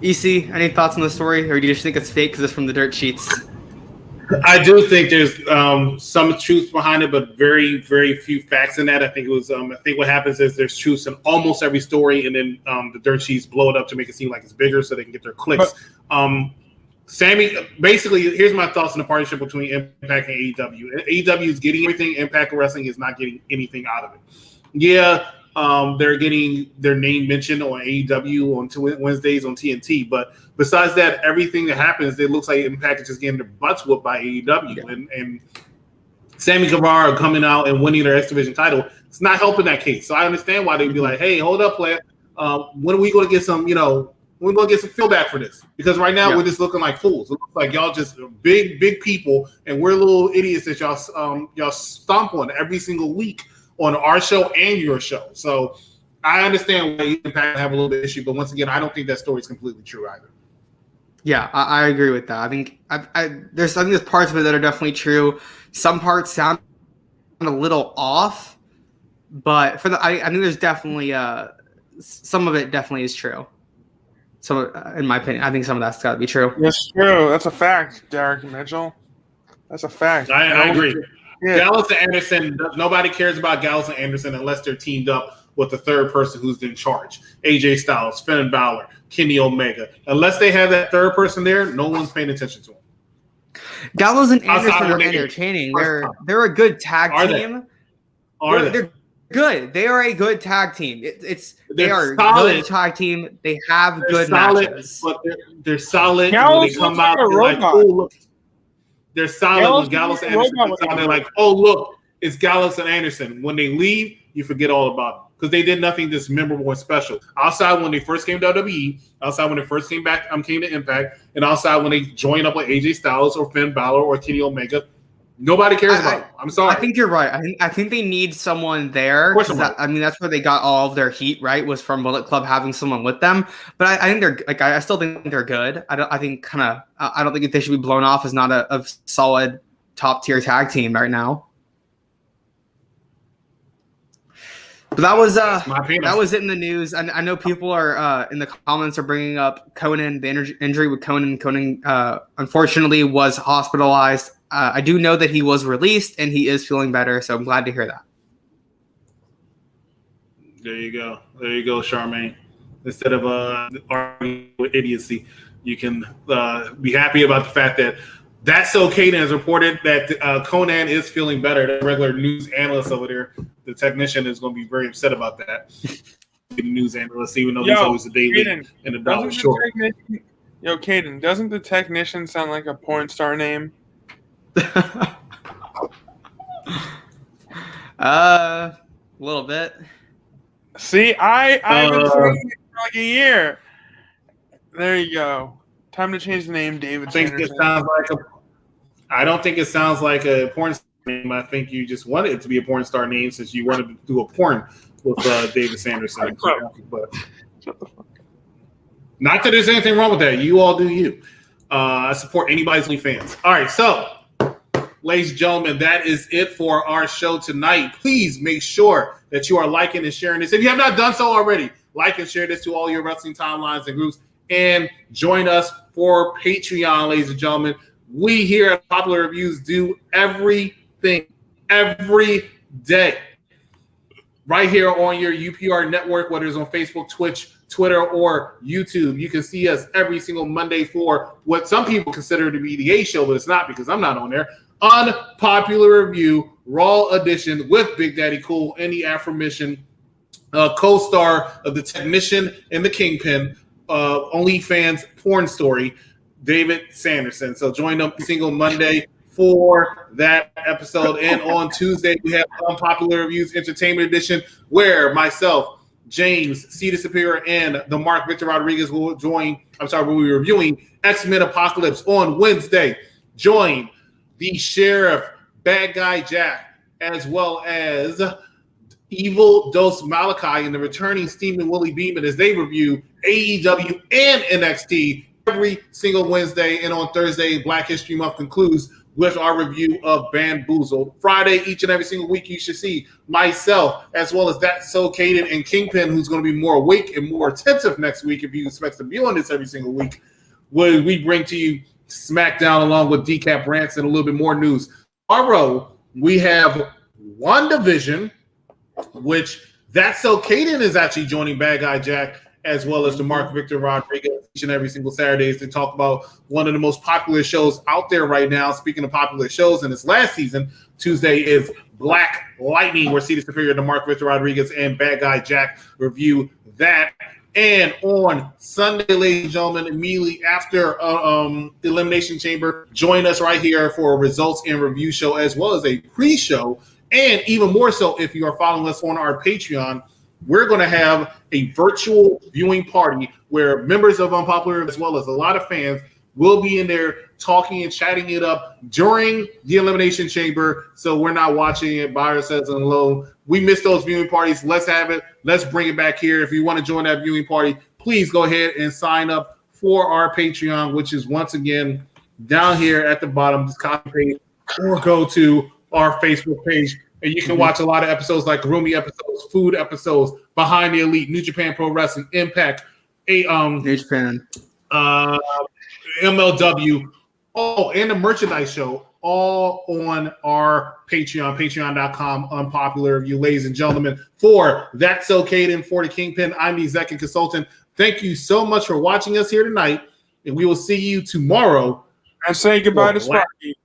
EC, any thoughts on the story, or do you just think it's fake because it's from the dirt sheets? I do think there's some truth behind it, but very, very few facts in that. I think it was. I think what happens is there's truth in almost every story, and then the dirt sheets blow it up to make it seem like it's bigger, so they can get their clicks. Sammy, basically, here's my thoughts on the partnership between Impact and AEW. AEW is getting everything. Impact Wrestling is not getting anything out of it. Yeah, they're getting their name mentioned on AEW on Wednesdays on TNT, but besides that, everything that happens, it looks like Impact is just getting their butts whooped by AEW. Yeah. And Sammy Guevara coming out and winning their X Division title, it's not helping that case. So I understand why they'd be like, hey, hold up, player. When are we going to get some, we're going to get some feedback for this? Because right now we're just looking like fools. It looks like y'all just big people, and we're little idiots that y'all stomp on every single week on our show and your show. So I understand why Impact have a little bit of issue, but once again, I don't think that story is completely true either. Yeah, I agree with that. I think there's parts of it that are definitely true. Some parts sound a little off, but I think there's definitely some of it definitely is true. So, in my opinion, I think some of that's got to be true. That's true. That's a fact, Derek Mitchell. That's a fact. I agree. Yeah. Gallows and Anderson, nobody cares about Gallows and Anderson unless they're teamed up with the third person who's in charge. AJ Styles, Finn Balor, Kenny Omega. Unless they have that third person there, no one's paying attention to them. Gallows and Anderson are entertaining. They're a good tag team. They're good. They are a good tag team. They are a good tag team. They have good matches. But they're solid. When they come out, they're like, oh, look. They're solid when Gallows and Anderson comes out. They're like, oh, look, it's Gallows and Anderson. When they leave, you forget all about them because they did nothing that's memorable and special. Outside when they first came to WWE, outside when they first came to Impact, and outside when they joined up with AJ Styles or Finn Balor or Kenny Omega, nobody cares about them. I'm sorry. I think you're right. I think they need someone there. That's where they got all of their heat, right? Was from Bullet Club having someone with them. But I think they're like I still think they're good. I don't think they should be blown off as not a solid top tier tag team right now. But that was it in the news. I know people are in the comments are bringing up Conan, the injury with Conan. Conan unfortunately was hospitalized. I do know that he was released and he is feeling better, so I'm glad to hear that. There you go, Charmaine. Instead of arguing with idiocy, you can be happy about the fact that That's So Kaden has reported that Conan is feeling better. The regular news analyst over there, the technician, is going to be very upset about that. The news analyst, even though he's always a daily and a dollar short. Kaden, doesn't the technician sound like a porn star name? A little bit. See, I've been saying it for like a year. There you go. Time to change the name, David. I don't think it sounds like a porn star name. I think you just wanted it to be a porn star name since you wanted to do a porn with David Sanderson. But not that there's anything wrong with that. You all do you. I support anybody's OnlyFans. All right, so ladies and gentlemen, that is it for our show tonight. Please make sure that you are liking and sharing this. If you have not done so already, like and share this to all your wrestling timelines and groups, and join us for Patreon, ladies and gentlemen. We here at Popular Reviews do everything every day right here on your UPR network, whether it's on Facebook, Twitch, Twitter, or YouTube. You can see us every single Monday for what some people consider to be the A show, but it's not because I'm not on there. Unpopular Review, Raw Edition with Big Daddy Cool and the aforementioned co-star of the Technician and the Kingpin, OnlyFans porn story, David Sanderson. So join them single Monday for that episode. And on Tuesday, we have Unpopular Reviews Entertainment Edition, where myself, James, Cedar Superior, and the Mark Victor Rodriguez will join. We'll be reviewing X-Men Apocalypse on Wednesday. Join the Sheriff, Bad Guy Jack, as well as Evil Dos Malachi and the returning Stephen Willie Beeman as they review AEW and NXT every single Wednesday. And on Thursday, Black History Month concludes with our review of Bamboozled. Friday, each and every single week, you should see myself, as well as That's So Caden and Kingpin, who's going to be more awake and more attentive next week if you expect to be on this every single week, where we bring to you SmackDown along with Decap Rants and a little bit more news. Tomorrow, we have WandaVision, which That's So Caden is actually joining Bad Guy Jack, as well as the Mark Victor Rodriguez each and every single Saturdays to talk about one of the most popular shows out there right now. Speaking of popular shows in this last season, Tuesday is Black Lightning, where Cedar Superior, the Mark Victor Rodriguez, and Bad Guy Jack review that. And on Sunday, ladies and gentlemen, immediately after Elimination Chamber, join us right here for a results and review show, as well as a pre-show. And even more so, if you are following us on our Patreon, we're going to have a virtual viewing party where members of Unpopular, as well as a lot of fans, will be in there talking and chatting it up during the Elimination Chamber. So we're not watching it by ourselves alone. We miss those viewing parties. Let's have it. Let's bring it back here. If you want to join that viewing party, please go ahead and sign up for our Patreon, which is once again down here at the bottom. Just copy paste or go to our Facebook page. And you can watch a lot of episodes like Roomy episodes, food episodes, Behind the Elite, New Japan Pro Wrestling, Impact, New Japan, MLW, and the merchandise show, all on our Patreon, patreon.com, unpopular review. Ladies and gentlemen, for That's So Caden, for the Kingpin, I'm the executive consultant. Thank you so much for watching us here tonight, and we will see you tomorrow. And say goodbye to Sparky.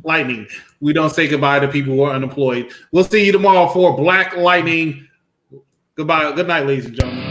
Lightning. We don't say goodbye to people who are unemployed. We'll see you tomorrow for Black Lightning. Goodbye. Good night, ladies and gentlemen.